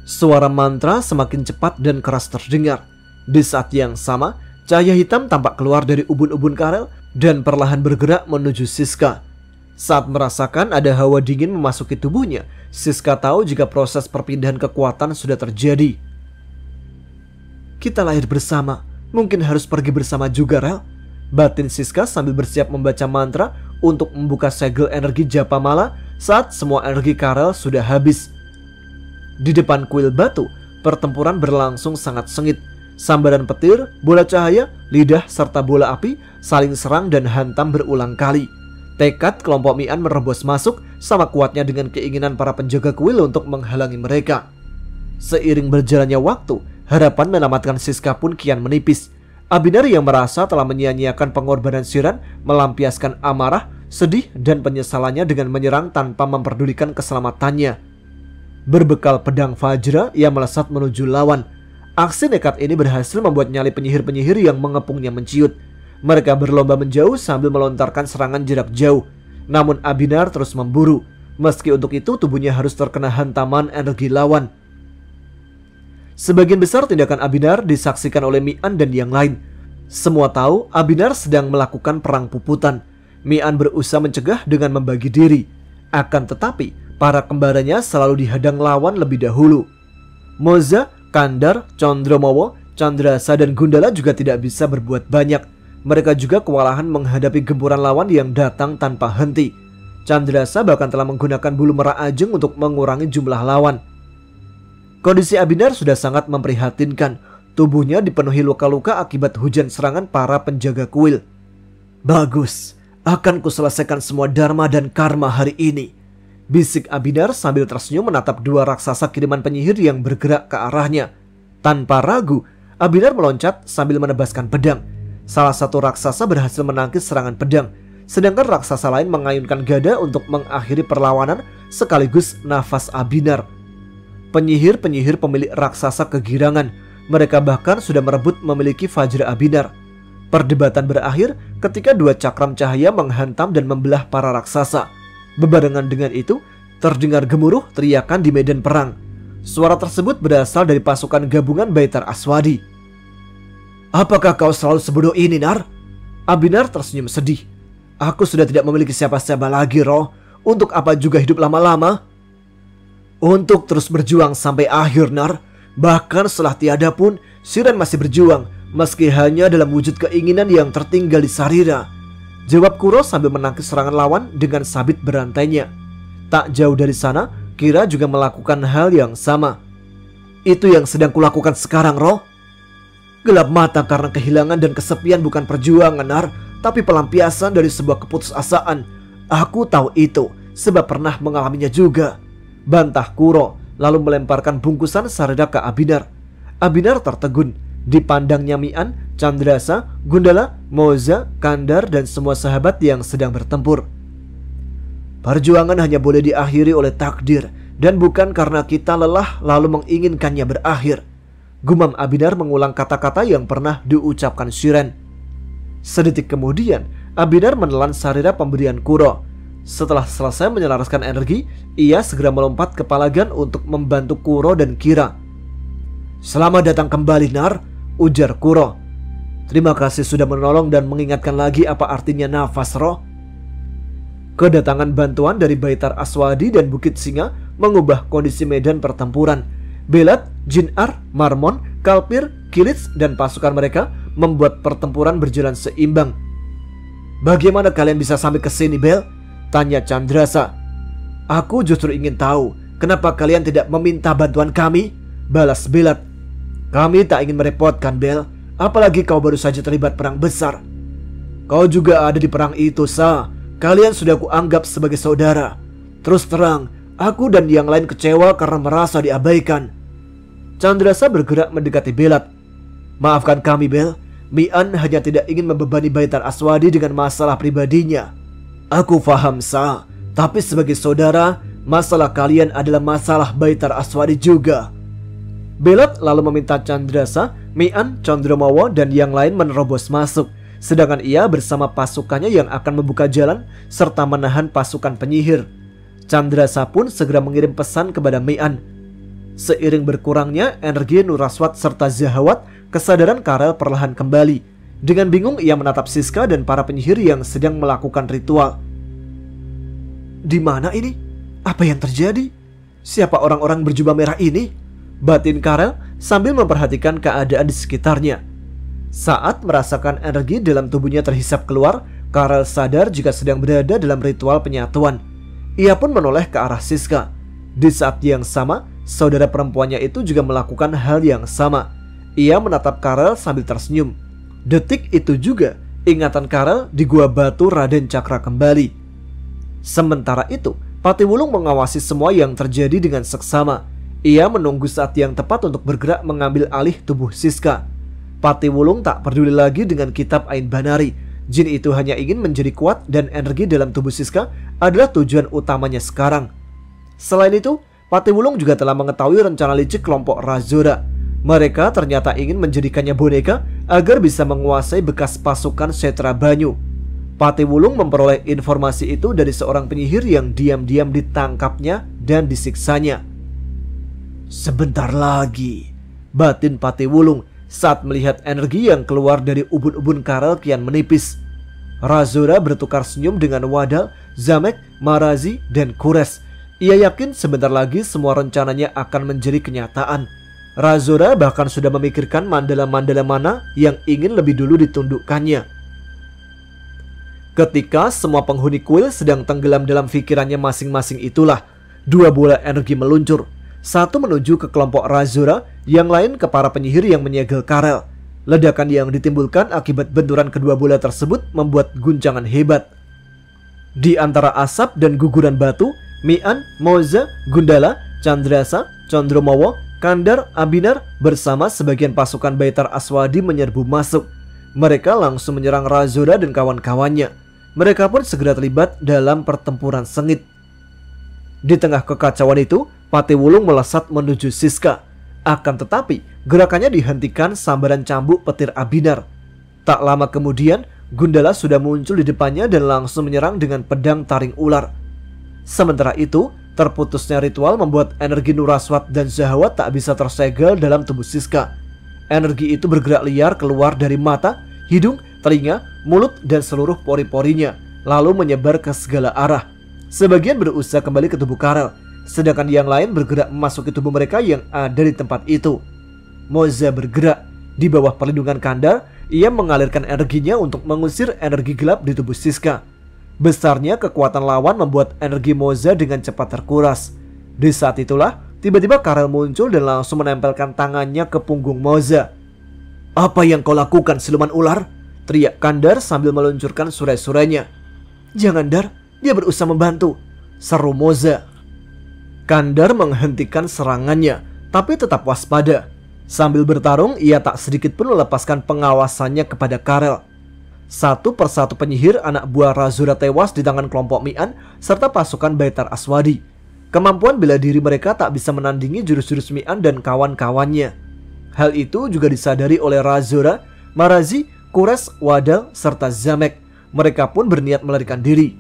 Suara mantra semakin cepat dan keras terdengar. Di saat yang sama, cahaya hitam tampak keluar dari ubun-ubun Karel dan perlahan bergerak menuju Siska. Saat merasakan ada hawa dingin memasuki tubuhnya, Siska tahu jika proses perpindahan kekuatan sudah terjadi. "Kita lahir bersama, mungkin harus pergi bersama juga, Rel," Batin Siska sambil bersiap membaca mantra untuk membuka segel energi Japamala saat semua energi Karel sudah habis. Di depan kuil batu, pertempuran berlangsung sangat sengit. Sambaran petir, bola cahaya, lidah, serta bola api saling serang dan hantam berulang kali. Tekad kelompok Mian menerobos masuk sama kuatnya dengan keinginan para penjaga kuil untuk menghalangi mereka. Seiring berjalannya waktu, harapan menyelamatkan Siska pun kian menipis. Abinar yang merasa telah menyia-nyiakan pengorbanan Shiran melampiaskan amarah, sedih, dan penyesalannya dengan menyerang tanpa memperdulikan keselamatannya. Berbekal pedang Vajra, ia melesat menuju lawan. Aksi nekat ini berhasil membuat nyali penyihir-penyihir yang mengepungnya menciut. Mereka berlomba menjauh sambil melontarkan serangan jarak jauh. Namun Abinar terus memburu. Meski untuk itu tubuhnya harus terkena hantaman energi lawan. Sebagian besar tindakan Abinar disaksikan oleh Mian dan yang lain. Semua tahu Abinar sedang melakukan perang puputan. Mian berusaha mencegah dengan membagi diri. Akan tetapi para kembarannya selalu dihadang lawan lebih dahulu. Moza, Kandar, Condromowo, Chandrasa, dan Gundala juga tidak bisa berbuat banyak. Mereka juga kewalahan menghadapi gempuran lawan yang datang tanpa henti. Chandrasa bahkan telah menggunakan bulu merah ajeng untuk mengurangi jumlah lawan. Kondisi Abinar sudah sangat memprihatinkan. Tubuhnya dipenuhi luka-luka akibat hujan serangan para penjaga kuil. Bagus, akan kuselesaikan semua dharma dan karma hari ini, bisik Abinar sambil tersenyum menatap dua raksasa kiriman penyihir yang bergerak ke arahnya. Tanpa ragu, Abinar meloncat sambil menebaskan pedang. Salah satu raksasa berhasil menangkis serangan pedang, sedangkan raksasa lain mengayunkan gada untuk mengakhiri perlawanan sekaligus nafas Abinar. Penyihir-penyihir pemilik raksasa kegirangan. Mereka bahkan sudah merebut memiliki Vajra Abinar. Perdebatan berakhir ketika dua cakram cahaya menghantam dan membelah para raksasa. Bebarengan dengan itu, terdengar gemuruh teriakan di medan perang. Suara tersebut berasal dari pasukan gabungan Baitar Aswadi. Apakah kau selalu sebodoh ini, Nar? Abinar tersenyum sedih. Aku sudah tidak memiliki siapa-siapa lagi, Roh. Untuk apa juga hidup lama-lama? Untuk terus berjuang sampai akhir, Nar. Bahkan setelah tiada pun, Shiran masih berjuang, meski hanya dalam wujud keinginan yang tertinggal di Sarira. Jawab Kuro sambil menangkis serangan lawan dengan sabit berantainya. Tak jauh dari sana, Kira juga melakukan hal yang sama. Itu yang sedang kulakukan sekarang, Roh. Gelap mata karena kehilangan dan kesepian bukan perjuangan, Nar, tapi pelampiasan dari sebuah keputusasaan. Aku tahu itu, sebab pernah mengalaminya juga, bantah Kuro, lalu melemparkan bungkusan sarida ke Abinar. Abinar tertegun. Dipandangnya Mian, Chandrasa, Gundala, Moza, Kandar, dan semua sahabat yang sedang bertempur. Perjuangan hanya boleh diakhiri oleh takdir, dan bukan karena kita lelah lalu menginginkannya berakhir. Gumam Abinar mengulang kata-kata yang pernah diucapkan Shiran. Sedetik kemudian, Abinar menelan sarira pemberian Kuro. Setelah selesai menyelaraskan energi, ia segera melompat ke Palagan untuk membantu Kuro dan Kira. Selamat datang kembali, Nar, ujar Kuro. Terima kasih sudah menolong dan mengingatkan lagi apa artinya nafas, Roh. Kedatangan bantuan dari Baitar Aswadi dan Bukit Singa mengubah kondisi medan pertempuran. Belat, Jinar, Marmon, Kalpir, Kilits, dan pasukan mereka membuat pertempuran berjalan seimbang. Bagaimana kalian bisa sampai ke sini, Bel? Tanya Chandrasa. Aku justru ingin tahu kenapa kalian tidak meminta bantuan kami, balas Belat. Kami tak ingin merepotkan, Bel. Apalagi kau baru saja terlibat perang besar. Kau juga ada di perang itu, Sa. Kalian sudah kuanggap sebagai saudara. Terus terang, aku dan yang lain kecewa karena merasa diabaikan. Chandrasa bergerak mendekati Belat. Maafkan kami, Bel. Mian hanya tidak ingin membebani Baitar Aswadi dengan masalah pribadinya. Aku faham, Sa. Tapi sebagai saudara, masalah kalian adalah masalah Baitar Aswadi juga. Belat lalu meminta Chandrasa, Mian, Condromowo, dan yang lain menerobos masuk. Sedangkan ia bersama pasukannya yang akan membuka jalan serta menahan pasukan penyihir. Chandrasa pun segera mengirim pesan kepada Mian. Seiring berkurangnya energi Nuraswat serta Zahawat, kesadaran Karel perlahan kembali. Dengan bingung ia menatap Siska dan para penyihir yang sedang melakukan ritual. Di mana ini? Apa yang terjadi? Siapa orang-orang berjubah merah ini? Batin Karel sambil memperhatikan keadaan di sekitarnya. Saat merasakan energi dalam tubuhnya terhisap keluar, Karel sadar jika sedang berada dalam ritual penyatuan. Ia pun menoleh ke arah Siska. Di saat yang sama, saudara perempuannya itu juga melakukan hal yang sama. Ia menatap Karel sambil tersenyum. Detik itu juga, ingatan Karel di gua batu Raden Cakra kembali. Sementara itu, Patiwulung mengawasi semua yang terjadi dengan seksama. Ia menunggu saat yang tepat untuk bergerak mengambil alih tubuh Siska. Patiwulung tak peduli lagi dengan kitab Ain Banari. Jin itu hanya ingin menjadi kuat dan energi dalam tubuh Siska adalah tujuan utamanya sekarang. Selain itu, Patiwulung juga telah mengetahui rencana licik kelompok Razora. Mereka ternyata ingin menjadikannya boneka agar bisa menguasai bekas pasukan Setra Banyu. Patiwulung memperoleh informasi itu dari seorang penyihir yang diam-diam ditangkapnya dan disiksanya. Sebentar lagi, batin Patiwulung saat melihat energi yang keluar dari ubun-ubun Karel kian menipis. Razora bertukar senyum dengan Wadal, Zamek, Marazi, dan Kures. Ia yakin sebentar lagi semua rencananya akan menjadi kenyataan. Razora bahkan sudah memikirkan mandala-mandala mana yang ingin lebih dulu ditundukkannya. Ketika semua penghuni kuil sedang tenggelam dalam pikirannya masing-masing itulah, dua bola energi meluncur. Satu menuju ke kelompok Razora, yang lain ke para penyihir yang menyegel Karel. Ledakan yang ditimbulkan akibat benturan kedua bola tersebut membuat guncangan hebat. Di antara asap dan guguran batu, Mian, Moza, Gundala, Chandrasa, Condromowo, Kandar, Abinar bersama sebagian pasukan Baitar Aswadi menyerbu masuk. Mereka langsung menyerang Razora dan kawan-kawannya. Mereka pun segera terlibat dalam pertempuran sengit. Di tengah kekacauan itu, Patiwulung melesat menuju Siska. Akan tetapi, gerakannya dihentikan sambaran cambuk petir Abinar. Tak lama kemudian, Gundala sudah muncul di depannya dan langsung menyerang dengan pedang taring ular. Sementara itu, terputusnya ritual membuat energi Nuraswat dan Zahawat tak bisa tersegel dalam tubuh Siska. Energi itu bergerak liar keluar dari mata, hidung, telinga, mulut, dan seluruh pori-porinya, lalu menyebar ke segala arah. Sebagian berusaha kembali ke tubuh Karel, sedangkan yang lain bergerak memasuki tubuh mereka yang ada di tempat itu. Moza bergerak. Di bawah perlindungan Kandar, ia mengalirkan energinya untuk mengusir energi gelap di tubuh Siska. Besarnya kekuatan lawan membuat energi Moza dengan cepat terkuras. Di saat itulah, tiba-tiba Karel muncul dan langsung menempelkan tangannya ke punggung Moza. "Apa yang kau lakukan, siluman ular?" teriak Kandar sambil meluncurkan surai-surainya. "Jangan, Dar, dia berusaha membantu," seru Moza. Kandar menghentikan serangannya, tapi tetap waspada. Sambil bertarung, ia tak sedikit pun melepaskan pengawasannya kepada Karel. Satu persatu penyihir anak buah Razora tewas di tangan kelompok Mian serta pasukan Baitar Aswadi. Kemampuan bela diri mereka tak bisa menandingi jurus-jurus Mian dan kawan-kawannya. Hal itu juga disadari oleh Razora, Marazi, Kures, Wadal, serta Zamek. Mereka pun berniat melarikan diri.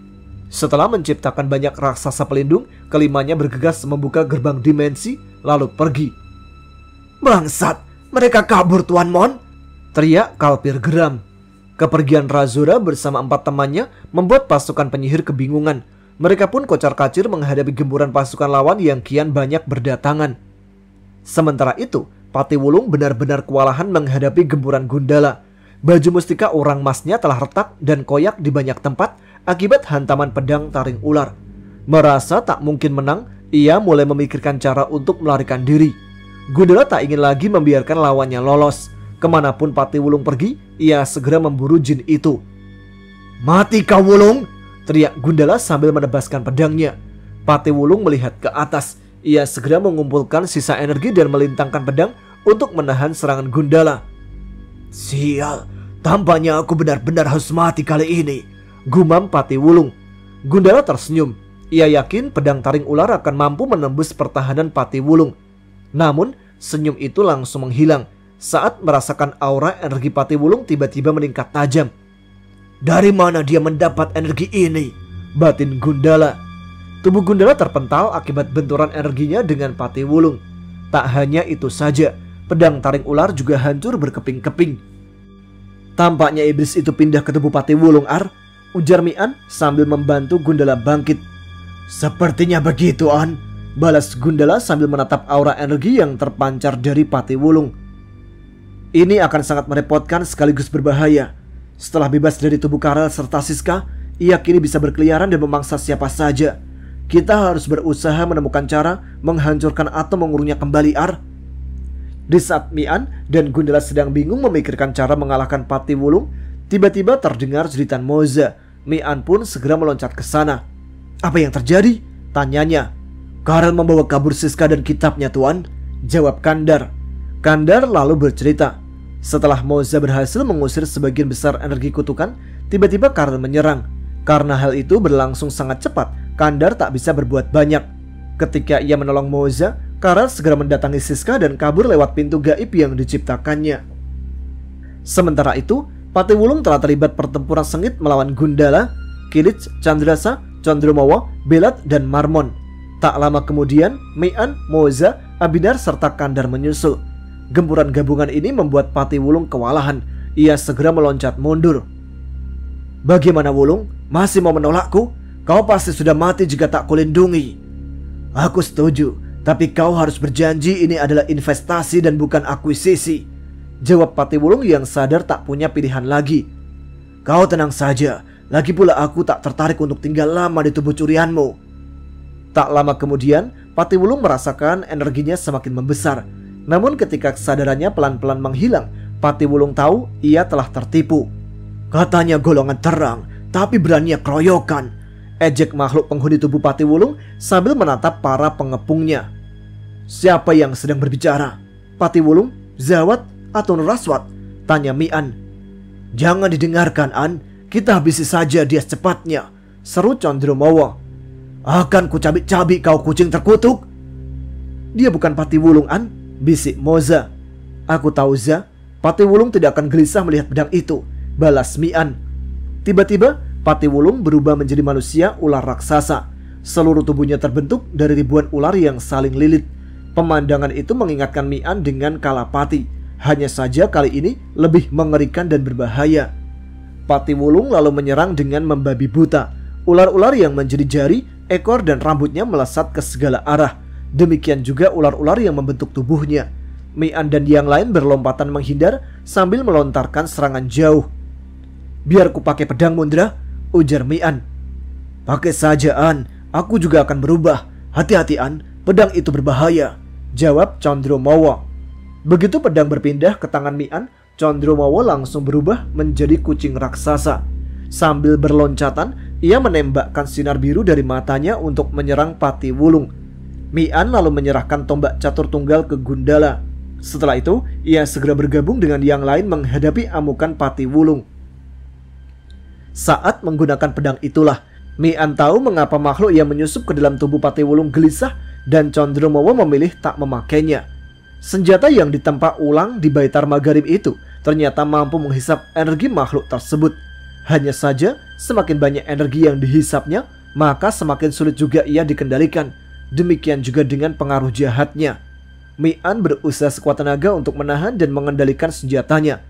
Setelah menciptakan banyak raksasa pelindung, kelimanya bergegas membuka gerbang dimensi, lalu pergi. "Bangsat, mereka kabur, Tuan Mon!" teriak Kalpir geram. Kepergian Razora bersama 4 temannya membuat pasukan penyihir kebingungan. Mereka pun kocar-kacir menghadapi gempuran pasukan lawan yang kian banyak berdatangan. Sementara itu, Patiwulung benar-benar kewalahan menghadapi gempuran Gundala. Baju mustika orang emasnya telah retak dan koyak di banyak tempat akibat hantaman pedang taring ular. Merasa tak mungkin menang, ia mulai memikirkan cara untuk melarikan diri. Gundala tak ingin lagi membiarkan lawannya lolos. Kemanapun Patiwulung pergi, ia segera memburu jin itu. "Mati kau, Wulung!" teriak Gundala sambil menebaskan pedangnya. Patiwulung melihat ke atas. Ia segera mengumpulkan sisa energi dan melintangkan pedang untuk menahan serangan Gundala. "Sial, tampaknya aku benar-benar harus mati kali ini," gumam Patiwulung. Gundala tersenyum. Ia yakin pedang taring ular akan mampu menembus pertahanan Patiwulung. Namun, senyum itu langsung menghilang saat merasakan aura energi Patiwulung tiba-tiba meningkat tajam. "Dari mana dia mendapat energi ini?" batin Gundala. Tubuh Gundala terpental akibat benturan energinya dengan Patiwulung. Tak hanya itu saja, pedang taring ular juga hancur berkeping-keping. "Tampaknya iblis itu pindah ke tubuh Patiwulung, Ar," ujar Mian sambil membantu Gundala bangkit. "Sepertinya begitu, An," balas Gundala sambil menatap aura energi yang terpancar dari Patiwulung. Ini akan sangat merepotkan sekaligus berbahaya. Setelah bebas dari tubuh Karel serta Siska, ia kini bisa berkeliaran dan memangsa siapa saja. Kita harus berusaha menemukan cara menghancurkan atau mengurungnya kembali, Ar. Di saat Mian dan Gundala sedang bingung memikirkan cara mengalahkan Patiwulung, tiba-tiba terdengar jeritan Moza. Mian pun segera meloncat ke sana. Apa yang terjadi? Tanyanya. Karel membawa kabur Siska dan kitabnya, Tuan, jawab Kandar. Kandar lalu bercerita. Setelah Moza berhasil mengusir sebagian besar energi kutukan, tiba-tiba Karel menyerang. Karena hal itu berlangsung sangat cepat, Kandar tak bisa berbuat banyak. Ketika ia menolong Moza, Karel segera mendatangi Siska dan kabur lewat pintu gaib yang diciptakannya. Sementara itu, Patiwulung telah terlibat pertempuran sengit melawan Gundala, Kilich, Candrasa, Condromawa, Belat, dan Marmon. Tak lama kemudian, Mian, Moza, Abinar, serta Kandar menyusul. Gempuran gabungan ini membuat Patiwulung kewalahan. Ia segera meloncat mundur. Bagaimana, Wulung? Masih mau menolakku? Kau pasti sudah mati jika tak kulindungi. Aku setuju, tapi kau harus berjanji ini adalah investasi dan bukan akuisisi, jawab Patiwulung yang sadar tak punya pilihan lagi. Kau tenang saja, lagi pula aku tak tertarik untuk tinggal lama di tubuh curianmu. Tak lama kemudian, Patiwulung merasakan energinya semakin membesar. Namun ketika kesadarannya pelan-pelan menghilang, Patiwulung tahu ia telah tertipu. Katanya golongan terang, tapi beraninya keroyokan, ejek makhluk penghuni tubuh Patiwulung sambil menatap para pengepungnya. Siapa yang sedang berbicara? Patiwulung, Zawat, atau Nuraswat? Tanya Mian. Jangan didengarkan, An. Kita habisi saja dia secepatnya, seru Condromawa. Akan kucabik-cabik kau kucing terkutuk. Dia bukan Patiwulung, An, bisik Moza. Aku tahu, Za. Patiwulung tidak akan gelisah melihat pedang itu, balas Mian. Tiba-tiba Patiwulung berubah menjadi manusia ular raksasa. Seluruh tubuhnya terbentuk dari ribuan ular yang saling lilit. Pemandangan itu mengingatkan Mian dengan Kalapati. Hanya saja kali ini lebih mengerikan dan berbahaya. Patiwulung lalu menyerang dengan membabi buta. Ular-ular yang menjadi jari, ekor, dan rambutnya melesat ke segala arah. Demikian juga ular-ular yang membentuk tubuhnya. Mian dan yang lain berlompatan menghindar sambil melontarkan serangan jauh. Biar ku pakai pedang, Mundra, ujar Mian. Pakai saja, An. Aku juga akan berubah. Hati-hati, An. Pedang itu berbahaya, jawab Condromawa. Begitu pedang berpindah ke tangan Mian, Condromawa langsung berubah menjadi kucing raksasa. Sambil berloncatan, ia menembakkan sinar biru dari matanya untuk menyerang Patiwulung. Mian lalu menyerahkan tombak catur tunggal ke Gundala. Setelah itu, ia segera bergabung dengan yang lain menghadapi amukan Patiwulung. Saat menggunakan pedang itulah, Mian tahu mengapa makhluk yang menyusup ke dalam tubuh Patiwulung gelisah dan Condromawa memilih tak memakainya. Senjata yang ditempa ulang di Baitar Magarib itu ternyata mampu menghisap energi makhluk tersebut. Hanya saja, semakin banyak energi yang dihisapnya, maka semakin sulit juga ia dikendalikan. Demikian juga dengan pengaruh jahatnya. Mian berusaha sekuat tenaga untuk menahan dan mengendalikan senjatanya.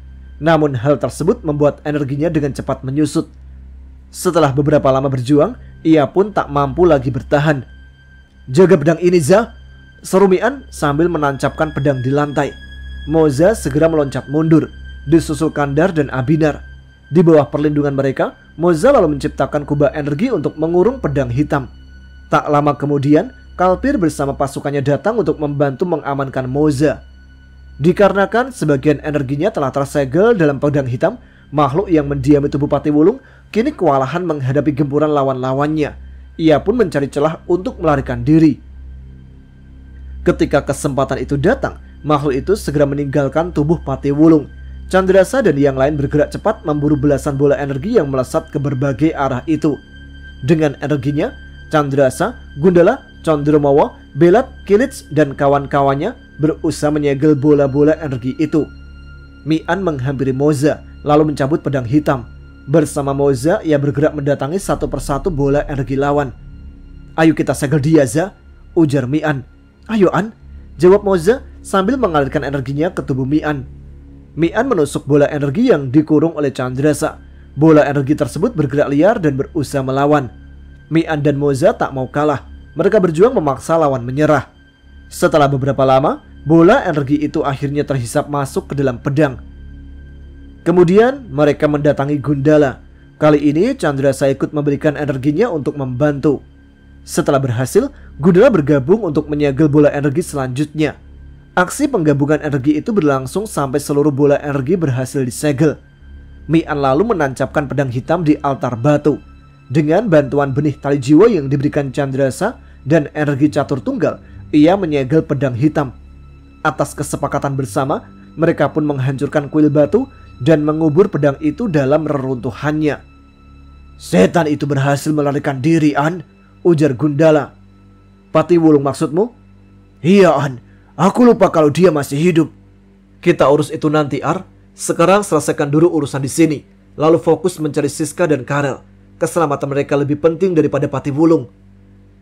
Namun hal tersebut membuat energinya dengan cepat menyusut. Setelah beberapa lama berjuang, ia pun tak mampu lagi bertahan. Jaga pedang ini, Za, seru Mian sambil menancapkan pedang di lantai. Moza segera meloncat mundur, disusul Kandar dan Abinar. Di bawah perlindungan mereka, Moza lalu menciptakan kubah energi untuk mengurung pedang hitam. Tak lama kemudian, Kalpir bersama pasukannya datang untuk membantu mengamankan Moza. Dikarenakan sebagian energinya telah tersegel dalam pedang hitam, makhluk yang mendiami tubuh Patiwulung kini kewalahan menghadapi gempuran lawan-lawannya. Ia pun mencari celah untuk melarikan diri. Ketika kesempatan itu datang, makhluk itu segera meninggalkan tubuh Patiwulung. Candrasa dan yang lain bergerak cepat memburu belasan bola energi yang melesat ke berbagai arah itu. Dengan energinya, Candrasa, Gundala, Condromawa, Belat, Kilich, dan kawan-kawannya berusaha menyegel bola-bola energi itu. Mian menghampiri Moza, lalu mencabut pedang hitam. Bersama Moza, ia bergerak mendatangi satu persatu bola energi lawan. Ayo kita segel dia, Za, ujar Mian. Ayo, An, jawab Moza sambil mengalirkan energinya ke tubuh Mian. Mian menusuk bola energi yang dikurung oleh Candrasa. Bola energi tersebut bergerak liar dan berusaha melawan. Mian dan Moza tak mau kalah. Mereka berjuang memaksa lawan menyerah. Setelah beberapa lama, Bola energi itu akhirnya terhisap masuk ke dalam pedang. Kemudian mereka mendatangi Gundala. Kali ini Chandrasa ikut memberikan energinya untuk membantu. Setelah berhasil, Gundala bergabung untuk menyegel bola energi selanjutnya. Aksi penggabungan energi itu berlangsung sampai seluruh bola energi berhasil disegel. Mian lalu menancapkan pedang hitam di altar batu. Dengan bantuan benih tali jiwa yang diberikan Chandrasa dan energi catur tunggal, ia menyegel pedang hitam. Atas kesepakatan bersama, mereka pun menghancurkan kuil batu dan mengubur pedang itu dalam reruntuhannya. "Setan itu berhasil melarikan diri, An," ujar Gundala. "Patiwulung maksudmu?" "Iya, An. Aku lupa kalau dia masih hidup." "Kita urus itu nanti, Ar. Sekarang selesaikan dulu urusan di sini, lalu fokus mencari Siska dan Karel. Keselamatan mereka lebih penting daripada Patiwulung."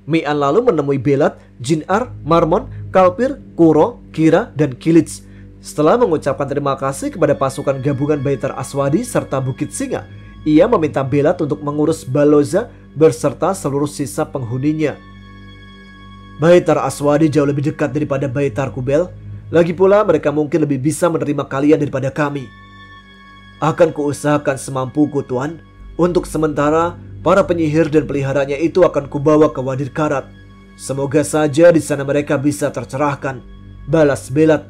Mian lalu menemui Belat, Jin-Ar, Marmon, Kalpir, Kuro, Kira, dan Kilits. Setelah mengucapkan terima kasih kepada pasukan gabungan Baitar Aswadi serta Bukit Singa, ia meminta Belat untuk mengurus Baloza berserta seluruh sisa penghuninya. "Baitar Aswadi jauh lebih dekat daripada Baitar Kubel. Lagi pula mereka mungkin lebih bisa menerima kalian daripada kami." "Akan kuusahakan semampuku, Tuan. Untuk sementara, para penyihir dan peliharanya itu akan kubawa ke Wadir Karat. Semoga saja di sana mereka bisa tercerahkan," balas Belat.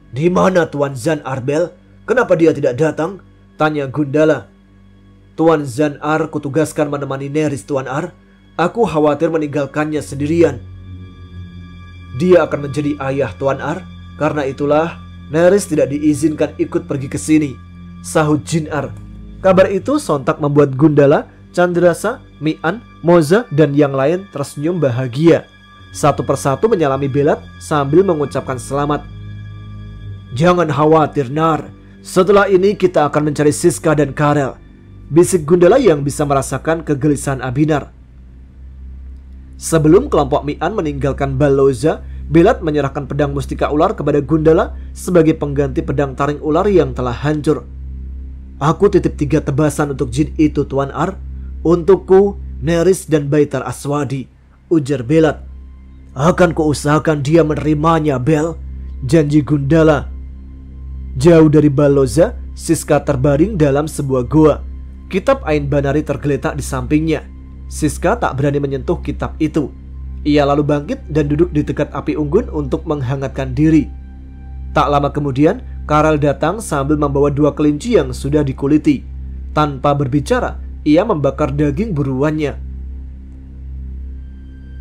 "Di mana Tuan Zan-Ar, Bel? Kenapa dia tidak datang?" tanya Gundala. "Tuan Zan-Ar kutugaskan menemani Nerys, Tuan Ar. Aku khawatir meninggalkannya sendirian." "Dia akan menjadi ayah, Tuan Ar. Karena itulah Nerys tidak diizinkan ikut pergi ke sini," sahut Jin-Ar. Kabar itu sontak membuat Gundala, Chandrasa, Mian, Moza, dan yang lain tersenyum bahagia. Satu persatu menyalami Belat sambil mengucapkan selamat. "Jangan khawatir, Nar. Setelah ini kita akan mencari Siska dan Karel," bisik Gundala yang bisa merasakan kegelisahan Abinar. Sebelum kelompok Mian meninggalkan Baloza, Belat menyerahkan pedang mustika ular kepada Gundala sebagai pengganti pedang taring ular yang telah hancur. "Aku titip 3 tebasan untuk jin itu, Tuan Ar. Untukku, Nerys, dan Baitar Aswadi," ujar Belat. "Akan kuusahakan dia menerimanya, Bel," janji Gundala. Jauh dari Baloza, Siska terbaring dalam sebuah goa. Kitab Ain Banari tergeletak di sampingnya. Siska tak berani menyentuh kitab itu. Ia lalu bangkit dan duduk di dekat api unggun untuk menghangatkan diri. Tak lama kemudian, Karel datang sambil membawa 2 kelinci yang sudah dikuliti. Tanpa berbicara, ia membakar daging buruannya.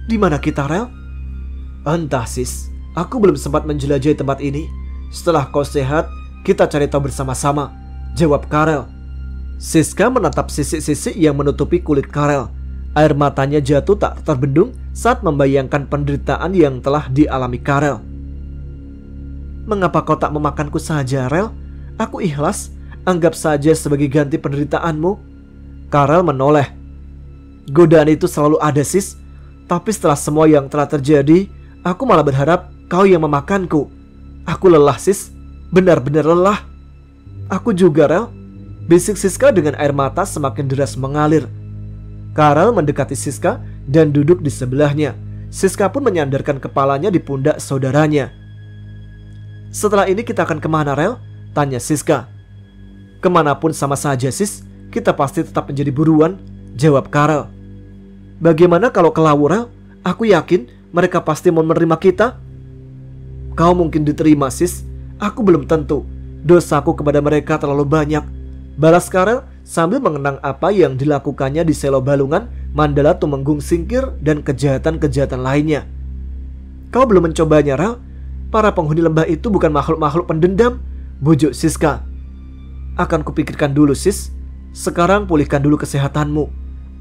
"Di mana kita, Rel?" "Entah, Sis. Aku belum sempat menjelajahi tempat ini. Setelah kau sehat, kita cari tahu bersama-sama," jawab Karel. Siska menatap sisik-sisik yang menutupi kulit Karel. Air matanya jatuh tak terbendung saat membayangkan penderitaan yang telah dialami Karel. "Mengapa kau tak memakanku saja, Rel? Aku ikhlas. Anggap saja sebagai ganti penderitaanmu." Karel menoleh. "Godaan itu selalu ada, Sis. Tapi setelah semua yang telah terjadi, aku malah berharap kau yang memakanku. Aku lelah, Sis. Benar-benar lelah." "Aku juga, Rel," bisik Siska dengan air mata semakin deras mengalir. Karel mendekati Siska dan duduk di sebelahnya. Siska pun menyandarkan kepalanya di pundak saudaranya. "Setelah ini kita akan kemana, Rel?" tanya Siska. "Kemanapun sama saja, Sis. Kita pasti tetap menjadi buruan," jawab Karel. "Bagaimana kalau ke Lawu, Rel? Aku yakin mereka pasti mau menerima kita." "Kau mungkin diterima, Sis. Aku belum tentu. Dosaku kepada mereka terlalu banyak," balas Karel sambil mengenang apa yang dilakukannya di Selo Balungan, Mandala Tumenggung Singkir, dan kejahatan-kejahatan lainnya. "Kau belum mencobanya, Rel? Para penghuni lembah itu bukan makhluk-makhluk pendendam," bujuk Siska. "Akan kupikirkan dulu, Sis. Sekarang pulihkan dulu kesehatanmu,"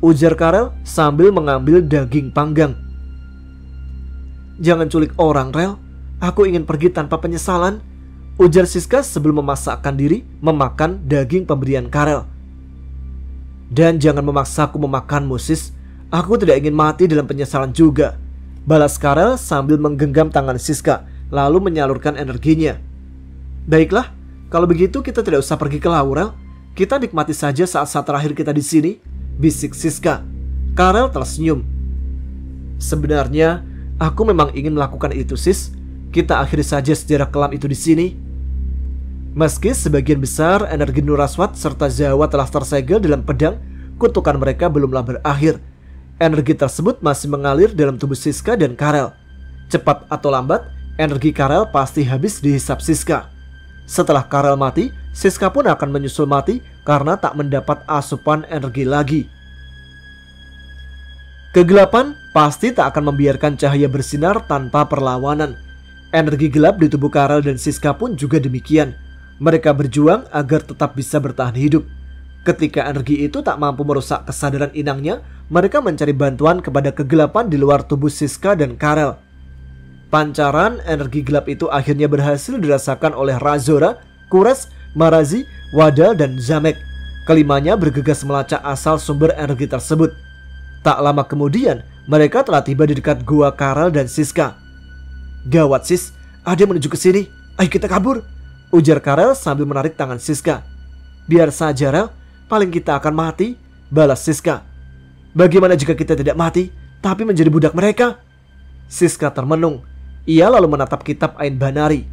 ujar Karel sambil mengambil daging panggang. "Jangan culik orang, Rel. Aku ingin pergi tanpa penyesalan," ujar Siska sebelum memasakkan diri memakan daging pemberian Karel. "Dan jangan memaksaku memakanmu, Sis. Aku tidak ingin mati dalam penyesalan juga," balas Karel sambil menggenggam tangan Siska lalu menyalurkan energinya. "Baiklah, kalau begitu kita tidak usah pergi ke Laurel. Kita nikmati saja saat-saat terakhir kita di sini," bisik Siska. Karel tersenyum. "Sebenarnya aku memang ingin melakukan itu, Sis. Kita akhiri saja sejarah kelam itu di sini. Meski sebagian besar energi Nuraswat serta Zawa telah tersegel dalam pedang, kutukan mereka belumlah berakhir. Energi tersebut masih mengalir dalam tubuh Siska dan Karel. Cepat atau lambat, energi Karel pasti habis dihisap Siska. Setelah Karel mati, Siska pun akan menyusul mati karena tak mendapat asupan energi lagi. Kegelapan pasti tak akan membiarkan cahaya bersinar tanpa perlawanan. Energi gelap di tubuh Karel dan Siska pun juga demikian. Mereka berjuang agar tetap bisa bertahan hidup. Ketika energi itu tak mampu merusak kesadaran inangnya, mereka mencari bantuan kepada kegelapan di luar tubuh Siska dan Karel. Pancaran energi gelap itu akhirnya berhasil dirasakan oleh Razora, Kures, Marazi, Wadal, dan Zamek. Kelimanya bergegas melacak asal sumber energi tersebut. Tak lama kemudian, mereka telah tiba di dekat gua Karel dan Siska. "Gawat Sis, ada yang menuju ke sini. Ayo kita kabur," ujar Karel sambil menarik tangan Siska. "Biar saja Rel, paling kita akan mati," balas Siska. "Bagaimana jika kita tidak mati, tapi menjadi budak mereka?" Siska termenung. Ia lalu menatap kitab Ain Banari.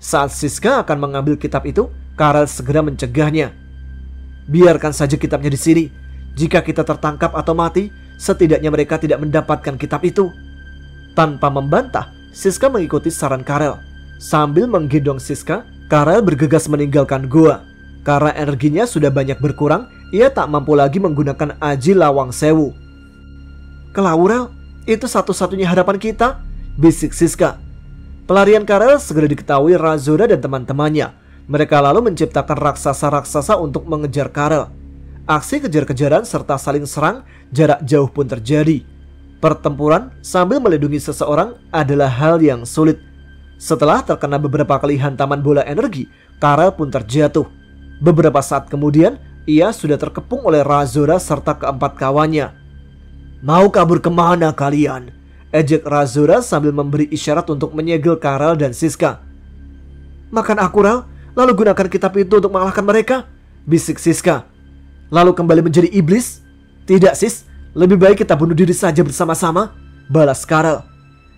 Saat Siska akan mengambil kitab itu, Karel segera mencegahnya. "Biarkan saja kitabnya di sini. Jika kita tertangkap atau mati, setidaknya mereka tidak mendapatkan kitab itu." Tanpa membantah, Siska mengikuti saran Karel. Sambil menggendong Siska, Karel bergegas meninggalkan gua. Karena energinya sudah banyak berkurang, ia tak mampu lagi menggunakan Aji Lawang Sewu. "Kelaurel, itu satu-satunya harapan kita," bisik Siska. Pelarian Karel segera diketahui Razora dan teman-temannya. Mereka lalu menciptakan raksasa-raksasa untuk mengejar Karel. Aksi kejar-kejaran serta saling serang jarak jauh pun terjadi. Pertempuran sambil melindungi seseorang adalah hal yang sulit. Setelah terkena beberapa kali hantaman bola energi, Karel pun terjatuh. Beberapa saat kemudian, ia sudah terkepung oleh Razora serta keempat kawannya. "Mau kabur kemana kalian?" ejek Razora sambil memberi isyarat untuk menyegel Karel dan Siska. "Makan aku, Rel, lalu gunakan kitab itu untuk mengalahkan mereka," bisik Siska. "Lalu kembali menjadi iblis?" "Tidak Sis, lebih baik kita bunuh diri saja bersama-sama," balas Karel.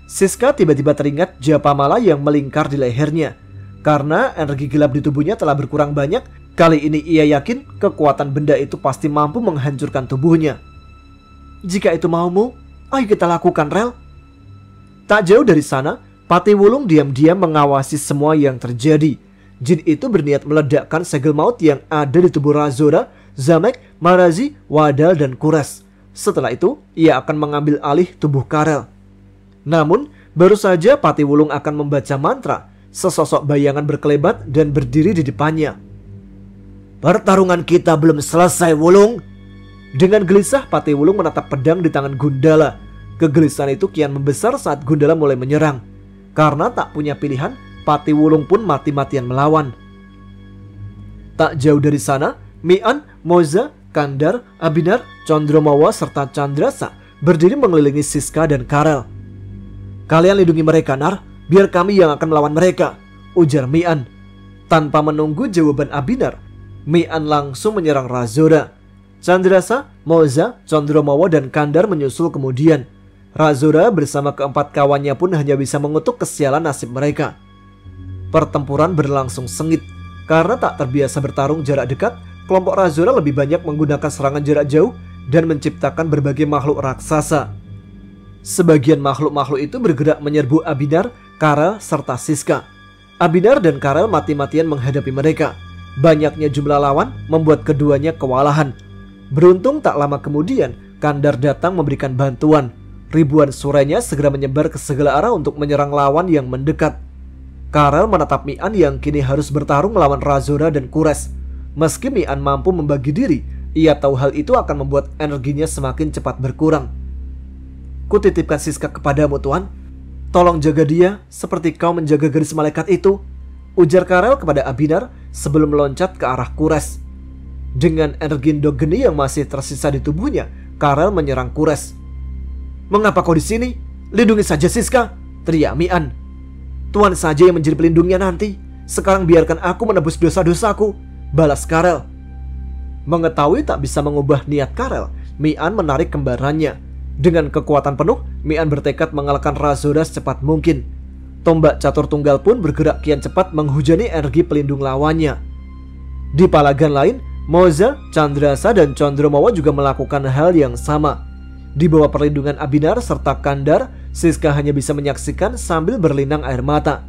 Siska tiba-tiba teringat Japamala yang melingkar di lehernya. Karena energi gelap di tubuhnya telah berkurang banyak, kali ini ia yakin kekuatan benda itu pasti mampu menghancurkan tubuhnya. "Jika itu maumu, ayo kita lakukan, Rel." Tak jauh dari sana, Patiwulung diam-diam mengawasi semua yang terjadi. Jin itu berniat meledakkan segel maut yang ada di tubuh Razora, Zamek, Marazi, Wadal, dan Kures. Setelah itu, ia akan mengambil alih tubuh Karel. Namun, baru saja Patiwulung akan membaca mantra, sesosok bayangan berkelebat dan berdiri di depannya. "Pertarungan kita belum selesai, Wulung." Dengan gelisah, Patiwulung menatap pedang di tangan Gundala. Kegelisahan itu kian membesar saat Gundala mulai menyerang. Karena tak punya pilihan, Patiwulung pun mati-matian melawan. Tak jauh dari sana, Mian, Moza, Kandar, Abinar, Condromawa, serta Chandrasa berdiri mengelilingi Siska dan Karel. "Kalian lindungi mereka, Nar, biar kami yang akan melawan mereka," ujar Mian. Tanpa menunggu jawaban Abinar, Mian langsung menyerang Razora. Chandrasa, Moza, Condromawa, dan Kandar menyusul kemudian. Razora bersama keempat kawannya pun hanya bisa mengutuk kesialan nasib mereka. Pertempuran berlangsung sengit. Karena tak terbiasa bertarung jarak dekat, kelompok Razora lebih banyak menggunakan serangan jarak jauh dan menciptakan berbagai makhluk raksasa. Sebagian makhluk-makhluk itu bergerak menyerbu Abinar, Karel, serta Siska. Abinar dan Karel mati-matian menghadapi mereka. Banyaknya jumlah lawan membuat keduanya kewalahan. Beruntung tak lama kemudian, Kandar datang memberikan bantuan. Ribuan surenya segera menyebar ke segala arah untuk menyerang lawan yang mendekat. Karel menatap Mian yang kini harus bertarung melawan Razora dan Kures. Meski Mian mampu membagi diri, ia tahu hal itu akan membuat energinya semakin cepat berkurang. "Kutitipkan Siska kepadamu, Tuan. Tolong jaga dia seperti kau menjaga gadis malaikat itu," ujar Karel kepada Abinar sebelum meloncat ke arah Kures. Dengan energi endogeni yang masih tersisa di tubuhnya, Karel menyerang Kures. "Mengapa kau di sini? Lindungi saja Siska," teriak Mian. "Tuan saja yang menjadi pelindungnya nanti. Sekarang biarkan aku menebus dosa-dosaku," balas Karel. Mengetahui tak bisa mengubah niat Karel, Mian menarik kembarannya. Dengan kekuatan penuh, Mian bertekad mengalahkan Razora secepat mungkin. Tombak catur tunggal pun bergerak kian cepat menghujani energi pelindung lawannya. Di palagan lain, Moza, Chandrasa, dan Condromawa juga melakukan hal yang sama. Di bawah perlindungan Abinar serta Kandar, Siska hanya bisa menyaksikan sambil berlinang air mata.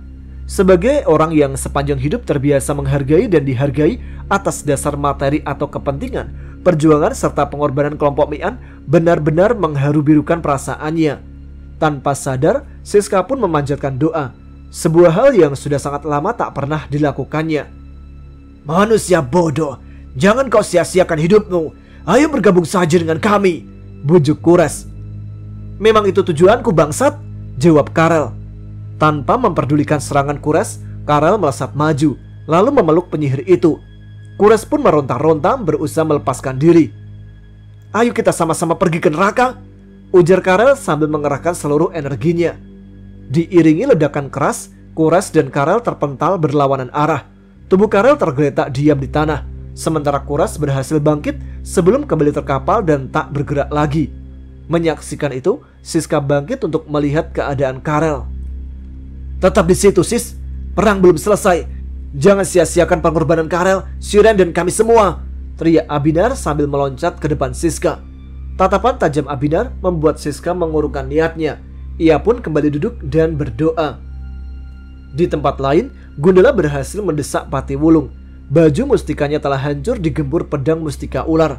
Sebagai orang yang sepanjang hidup terbiasa menghargai dan dihargai atas dasar materi atau kepentingan, perjuangan serta pengorbanan kelompok Mi'an benar-benar mengharu-birukan perasaannya. Tanpa sadar, Siska pun memanjatkan doa, sebuah hal yang sudah sangat lama tak pernah dilakukannya. "Manusia bodoh, jangan kau sia-siakan hidupmu. Ayo bergabung saja dengan kami," bujuk Kures. "Memang itu tujuanku, bangsat," jawab Karel. Tanpa memperdulikan serangan Kures, Karel melesat maju, lalu memeluk penyihir itu. Kures pun meronta-ronta berusaha melepaskan diri. "Ayo kita sama-sama pergi ke neraka," ujar Karel sambil mengerahkan seluruh energinya. Diiringi ledakan keras, Kures dan Karel terpental berlawanan arah. Tubuh Karel tergeletak diam di tanah, sementara Kures berhasil bangkit sebelum kembali terkapal dan tak bergerak lagi. Menyaksikan itu, Siska bangkit untuk melihat keadaan Karel. "Tetap di situ, Sis. Perang belum selesai. Jangan sia-siakan pengorbanan Karel, Syuren, dan kami semua," teriak Abinar sambil meloncat ke depan Siska. Tatapan tajam Abinar membuat Siska mengurungkan niatnya. Ia pun kembali duduk dan berdoa. Di tempat lain, Gundala berhasil mendesak Patiwulung. Baju mustikanya telah hancur digempur pedang mustika ular.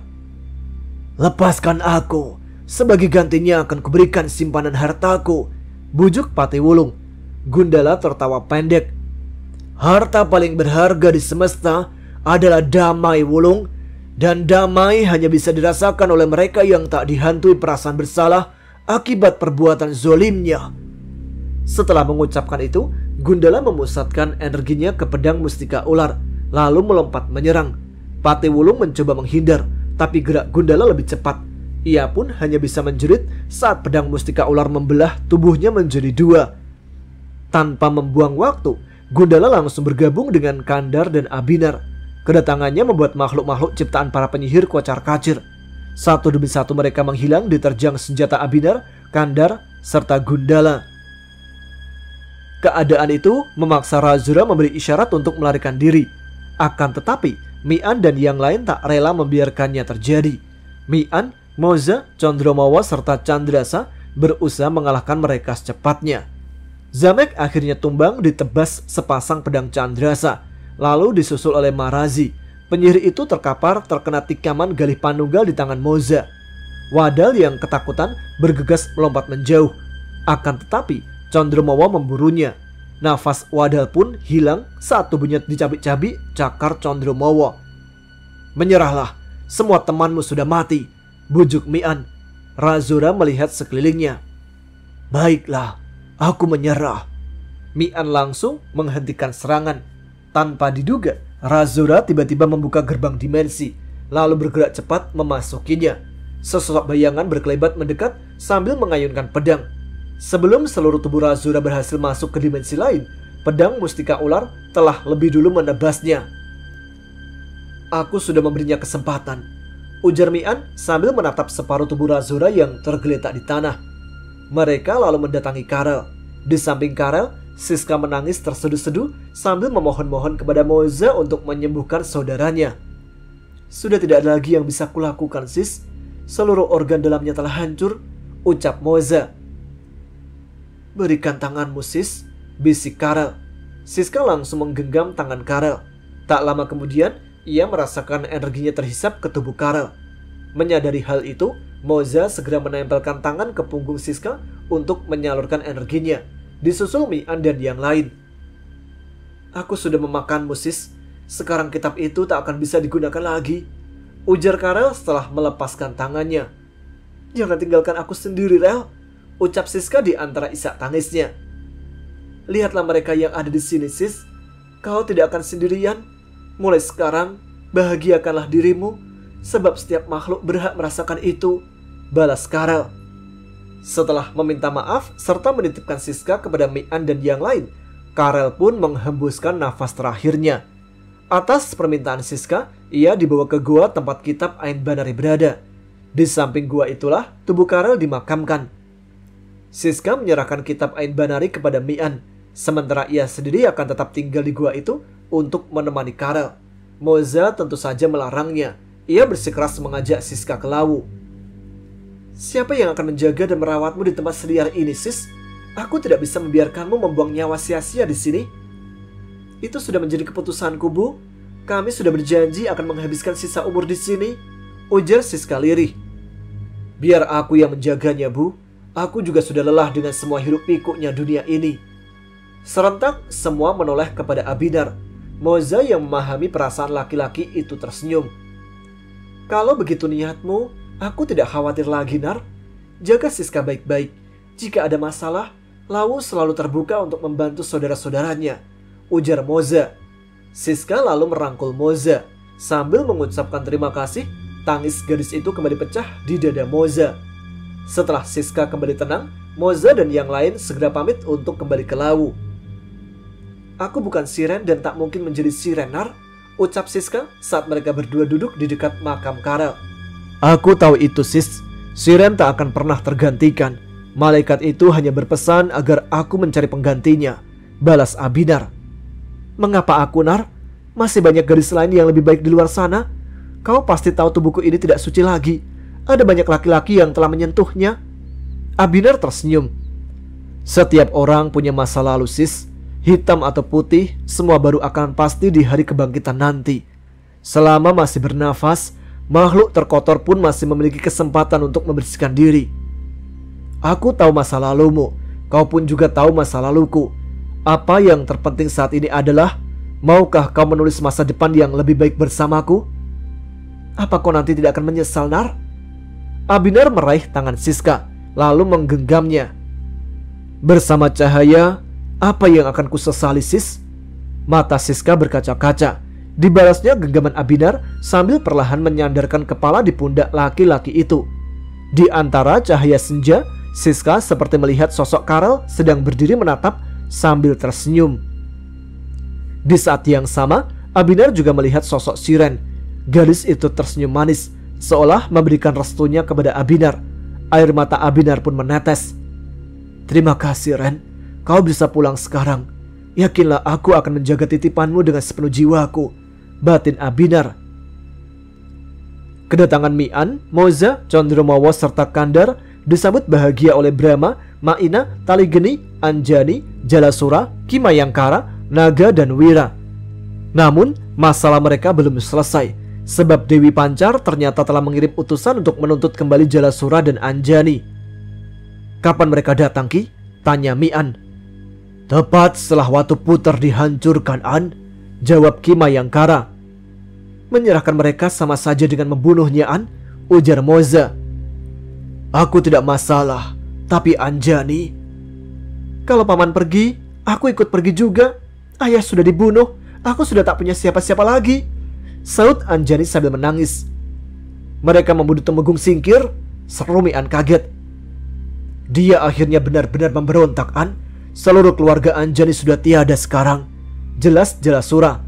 "Lepaskan aku. Sebagai gantinya akan kuberikan simpanan hartaku," bujuk Patiwulung. Gundala tertawa pendek. "Harta paling berharga di semesta adalah damai, Wulung. Dan damai hanya bisa dirasakan oleh mereka yang tak dihantui perasaan bersalah akibat perbuatan zolimnya." Setelah mengucapkan itu, Gundala memusatkan energinya ke pedang mustika ular, lalu melompat menyerang. Patiwulung mencoba menghindar, tapi gerak Gundala lebih cepat. Ia pun hanya bisa menjerit saat pedang mustika ular membelah tubuhnya menjadi dua. Tanpa membuang waktu, Gundala langsung bergabung dengan Kandar dan Abinar. Kedatangannya membuat makhluk-makhluk ciptaan para penyihir kocar-kacir. Satu demi satu mereka menghilang diterjang senjata Abinar, Kandar, serta Gundala. Keadaan itu memaksa Razura memberi isyarat untuk melarikan diri. Akan tetapi, Mi'an dan yang lain tak rela membiarkannya terjadi. Mi'an, Moza, Condromawa, serta Chandrasa berusaha mengalahkan mereka secepatnya. Zamek akhirnya tumbang ditebas sepasang pedang Chandrasa, lalu disusul oleh Marazi. Penyihir itu terkapar terkena tikaman Galih Panunggal di tangan Moza. Wadal yang ketakutan bergegas melompat menjauh. Akan tetapi, Condromawa memburunya. Nafas Wadal pun hilang saat tubuhnya dicabik-cabik cakar Condromawa. "Menyerahlah, semua temanmu sudah mati," bujuk Mi'an. Razura melihat sekelilingnya. "Baiklah, aku menyerah." Mi'an langsung menghentikan serangan. Tanpa diduga, Razura tiba-tiba membuka gerbang dimensi, lalu bergerak cepat memasukinya. Sesosok bayangan berkelebat mendekat sambil mengayunkan pedang. Sebelum seluruh tubuh Razura berhasil masuk ke dimensi lain, pedang mustika ular telah lebih dulu menebasnya. "Aku sudah memberinya kesempatan," ujar Mi'an sambil menatap separuh tubuh Razura yang tergeletak di tanah. Mereka lalu mendatangi Karel. Di samping Karel, Siska menangis terseduh-seduh sambil memohon-mohon kepada Moza untuk menyembuhkan saudaranya. "Sudah tidak ada lagi yang bisa kulakukan, Sis. Seluruh organ dalamnya telah hancur," ucap Moza. "Berikan tanganmu, Sis," bisik Karel. Siska langsung menggenggam tangan Karel. Tak lama kemudian, ia merasakan energinya terhisap ke tubuh Karel. Menyadari hal itu, Moza segera menempelkan tangan ke punggung Siska untuk menyalurkan energinya, disusul Mi'an dan yang lain. "Aku sudah memakanmu, Sis. Sekarang kitab itu tak akan bisa digunakan lagi," ujar Karel setelah melepaskan tangannya. "Jangan tinggalkan aku sendiri, Rel," ucap Siska di antara isak tangisnya. "Lihatlah mereka yang ada di sini, Sis. Kau tidak akan sendirian. Mulai sekarang, bahagiakanlah dirimu, sebab setiap makhluk berhak merasakan itu," balas Karel. Setelah meminta maaf serta menitipkan Siska kepada Mi'an dan yang lain, Karel pun menghembuskan nafas terakhirnya. Atas permintaan Siska, ia dibawa ke gua tempat kitab Ain Banari berada. Di samping gua itulah tubuh Karel dimakamkan. Siska menyerahkan kitab Ain Banari kepada Mi'an. Sementara ia sendiri akan tetap tinggal di gua itu untuk menemani Karel. Moza tentu saja melarangnya. Ia bersikeras mengajak Siska ke Lawu. Siapa yang akan menjaga dan merawatmu di tempat seliar ini, Sis? Aku tidak bisa membiarkanmu membuang nyawa sia-sia di sini. Itu sudah menjadi keputusanku, Bu. Kami sudah berjanji akan menghabiskan sisa umur di sini, ujar Siska lirih. Biar aku yang menjaganya, Bu. Aku juga sudah lelah dengan semua hiruk pikuknya dunia ini. Serentak semua menoleh kepada Abinar. Moza yang memahami perasaan laki-laki itu tersenyum. Kalau begitu niatmu, aku tidak khawatir lagi, Nar. Jaga Siska baik-baik. Jika ada masalah, Lawu selalu terbuka untuk membantu saudara-saudaranya, ujar Moza. Siska lalu merangkul Moza. Sambil mengucapkan terima kasih, tangis gadis itu kembali pecah di dada Moza. Setelah Siska kembali tenang, Moza dan yang lain segera pamit untuk kembali ke Lawu. Aku bukan siren dan tak mungkin menjadi siren, Nar, ucap Siska saat mereka berdua duduk di dekat makam Karel. Aku tahu itu, Sis. Siren tak akan pernah tergantikan. Malaikat itu hanya berpesan agar aku mencari penggantinya, balas Abinar. Mengapa aku, Nar? Masih banyak gadis lain yang lebih baik di luar sana. Kau pasti tahu tubuhku ini tidak suci lagi. Ada banyak laki-laki yang telah menyentuhnya. Abinar tersenyum. Setiap orang punya masa lalu, Sis. Hitam atau putih, semua baru akan pasti di hari kebangkitan nanti. Selama masih bernafas, makhluk terkotor pun masih memiliki kesempatan untuk membersihkan diri. Aku tahu masa lalumu, kau pun juga tahu masa laluku. Apa yang terpenting saat ini adalah, maukah kau menulis masa depan yang lebih baik bersamaku? Apa kau nanti tidak akan menyesal, Nar? Abinar meraih tangan Siska, lalu menggenggamnya. Bersama cahaya, apa yang akan kusesali, Sis? Mata Siska berkaca-kaca. Dibalasnya genggaman Abinar sambil perlahan menyandarkan kepala di pundak laki-laki itu. Di antara cahaya senja, Siska seperti melihat sosok Karel sedang berdiri menatap sambil tersenyum. Di saat yang sama, Abinar juga melihat sosok Siren. Gadis itu tersenyum manis, seolah memberikan restunya kepada Abinar. Air mata Abinar pun menetes. Terima kasih, Ren. Kau bisa pulang sekarang. Yakinlah aku akan menjaga titipanmu dengan sepenuh jiwaku, batin Abinar. Kedatangan Mi'an, Moza, Condromawo serta Kandar disambut bahagia oleh Brahma, Ma'ina, Taligeni, Anjani, Jalasura, Kimayangkara, Naga dan Wira. Namun masalah mereka belum selesai, sebab Dewi Pancar ternyata telah mengirim utusan untuk menuntut kembali Jalasura dan Anjani. Kapan mereka datang, Ki? Tanya Mi'an. Tepat setelah Watu Puter dihancurkan, An, jawab Kimayangkara. Menyerahkan mereka sama saja dengan membunuhnya, An, ujar Moza. Aku tidak masalah, tapi Anjani. Kalau paman pergi, aku ikut pergi juga. Ayah sudah dibunuh, aku sudah tak punya siapa-siapa lagi, saut Anjani sambil menangis. Mereka membunuh Temenggung Singkir, seru Mi'an kaget. Dia akhirnya benar-benar memberontak, An. Seluruh keluarga Anjani sudah tiada sekarang, jelas Jalasura.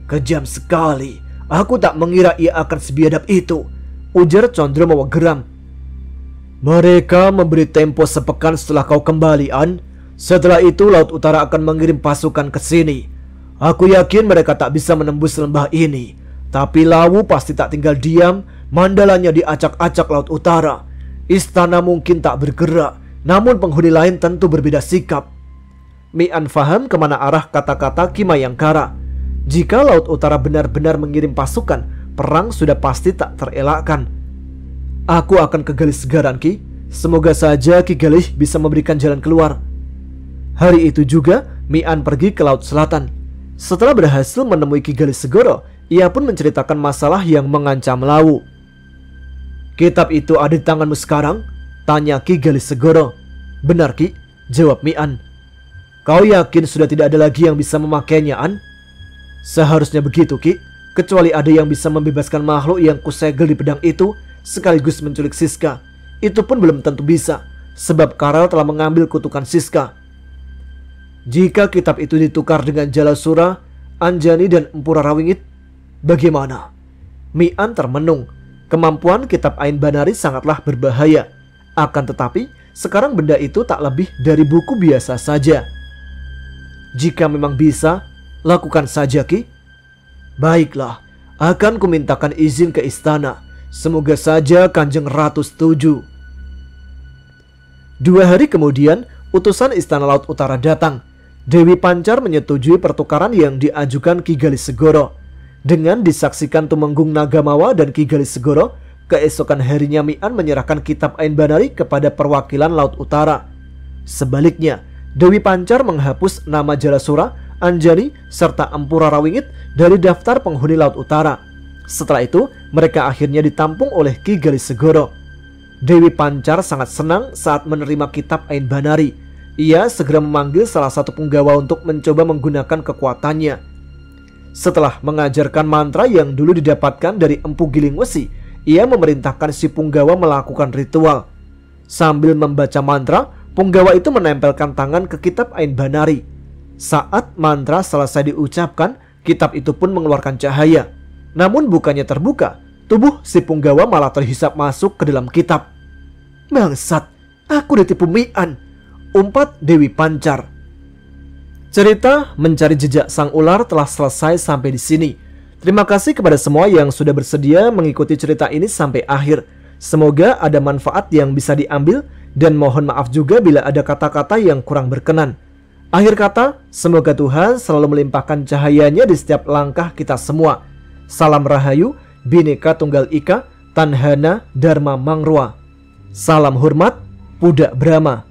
Kejam sekali, aku tak mengira ia akan sebiadab itu, ujar Condromawo geram. Mereka memberi tempo sepekan setelah kau kembali, An. Setelah itu Laut Utara akan mengirim pasukan ke sini. Aku yakin mereka tak bisa menembus lembah ini, tapi Lawu pasti tak tinggal diam. Mandalanya diacak-acak Laut Utara. Istana mungkin tak bergerak, namun penghuni lain tentu berbeda sikap. Mi'an faham kemana arah kata-kata Kimayangkara. Jika Laut Utara benar-benar mengirim pasukan, perang sudah pasti tak terelakkan. Aku akan ke Galih Segaran, Ki. Semoga saja Ki Galih bisa memberikan jalan keluar. Hari itu juga Mi'an pergi ke Laut Selatan. Setelah berhasil menemui Ki Galih Segoro, ia pun menceritakan masalah yang mengancam Lawu. Kitab itu ada di tanganmu sekarang? Tanya Ki Galih Segoro. Benar, Ki, jawab Mi'an. Kau yakin sudah tidak ada lagi yang bisa memakainya, An? Seharusnya begitu, Ki. Kecuali ada yang bisa membebaskan makhluk yang kusegel di pedang itu sekaligus menculik Siska. Itu pun belum tentu bisa, sebab Karel telah mengambil kutukan Siska. Jika kitab itu ditukar dengan Jalasura, Anjani dan Empu Rarawingit, bagaimana? Mi'an termenung. Kemampuan kitab Ain Banari sangatlah berbahaya. Akan tetapi, sekarang benda itu tak lebih dari buku biasa saja. Jika memang bisa, lakukan saja, Ki. Baiklah, akan kumintakan izin ke istana. Semoga saja Kanjeng Ratu setuju. 2 hari kemudian, utusan Istana Laut Utara datang. Dewi Pancar menyetujui pertukaran yang diajukan Ki Galih-Segoro. Dengan disaksikan Tumenggung Nagamawa dan Ki Galih-Segoro, keesokan harinya Mian menyerahkan kitab Ain Banari kepada perwakilan Laut Utara. Sebaliknya, Dewi Pancar menghapus nama Jalasura, Anjani, serta Empu Rarawingit dari daftar penghuni Laut Utara. Setelah itu, mereka akhirnya ditampung oleh Ki Galih-Segoro. Dewi Pancar sangat senang saat menerima kitab Ain Banari. Ia segera memanggil salah satu punggawa untuk mencoba menggunakan kekuatannya. Setelah mengajarkan mantra yang dulu didapatkan dari Empu Giling Wesi, ia memerintahkan si punggawa melakukan ritual. Sambil membaca mantra, punggawa itu menempelkan tangan ke kitab Ain Banari. Saat mantra selesai diucapkan, kitab itu pun mengeluarkan cahaya. Namun bukannya terbuka, tubuh si punggawa malah terhisap masuk ke dalam kitab. Bangsat, aku ditipu Mian, umpat Dewi Pancar. Cerita mencari jejak sang ular telah selesai sampai di sini. Terima kasih kepada semua yang sudah bersedia mengikuti cerita ini sampai akhir. Semoga ada manfaat yang bisa diambil dan mohon maaf juga bila ada kata-kata yang kurang berkenan. Akhir kata, semoga Tuhan selalu melimpahkan cahayanya di setiap langkah kita semua. Salam Rahayu, Bhinneka Tunggal Ika, Tanhana Dharma Mangrua. Salam hormat, Pudak Brahma.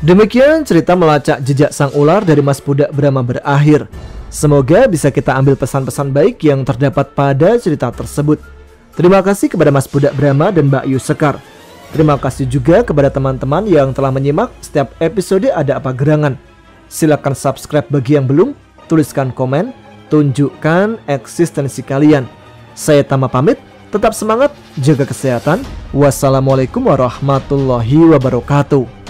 Demikian cerita melacak jejak sang ular dari Mas Pudak Brahma berakhir. Semoga bisa kita ambil pesan-pesan baik yang terdapat pada cerita tersebut. Terima kasih kepada Mas Pudak Brahma dan Mbak Yu Sekar. Terima kasih juga kepada teman-teman yang telah menyimak setiap episode Ada Apa Gerangan. Silakan subscribe bagi yang belum, tuliskan komen, tunjukkan eksistensi kalian. Saya Tama pamit, tetap semangat, jaga kesehatan. Wassalamualaikum warahmatullahi wabarakatuh.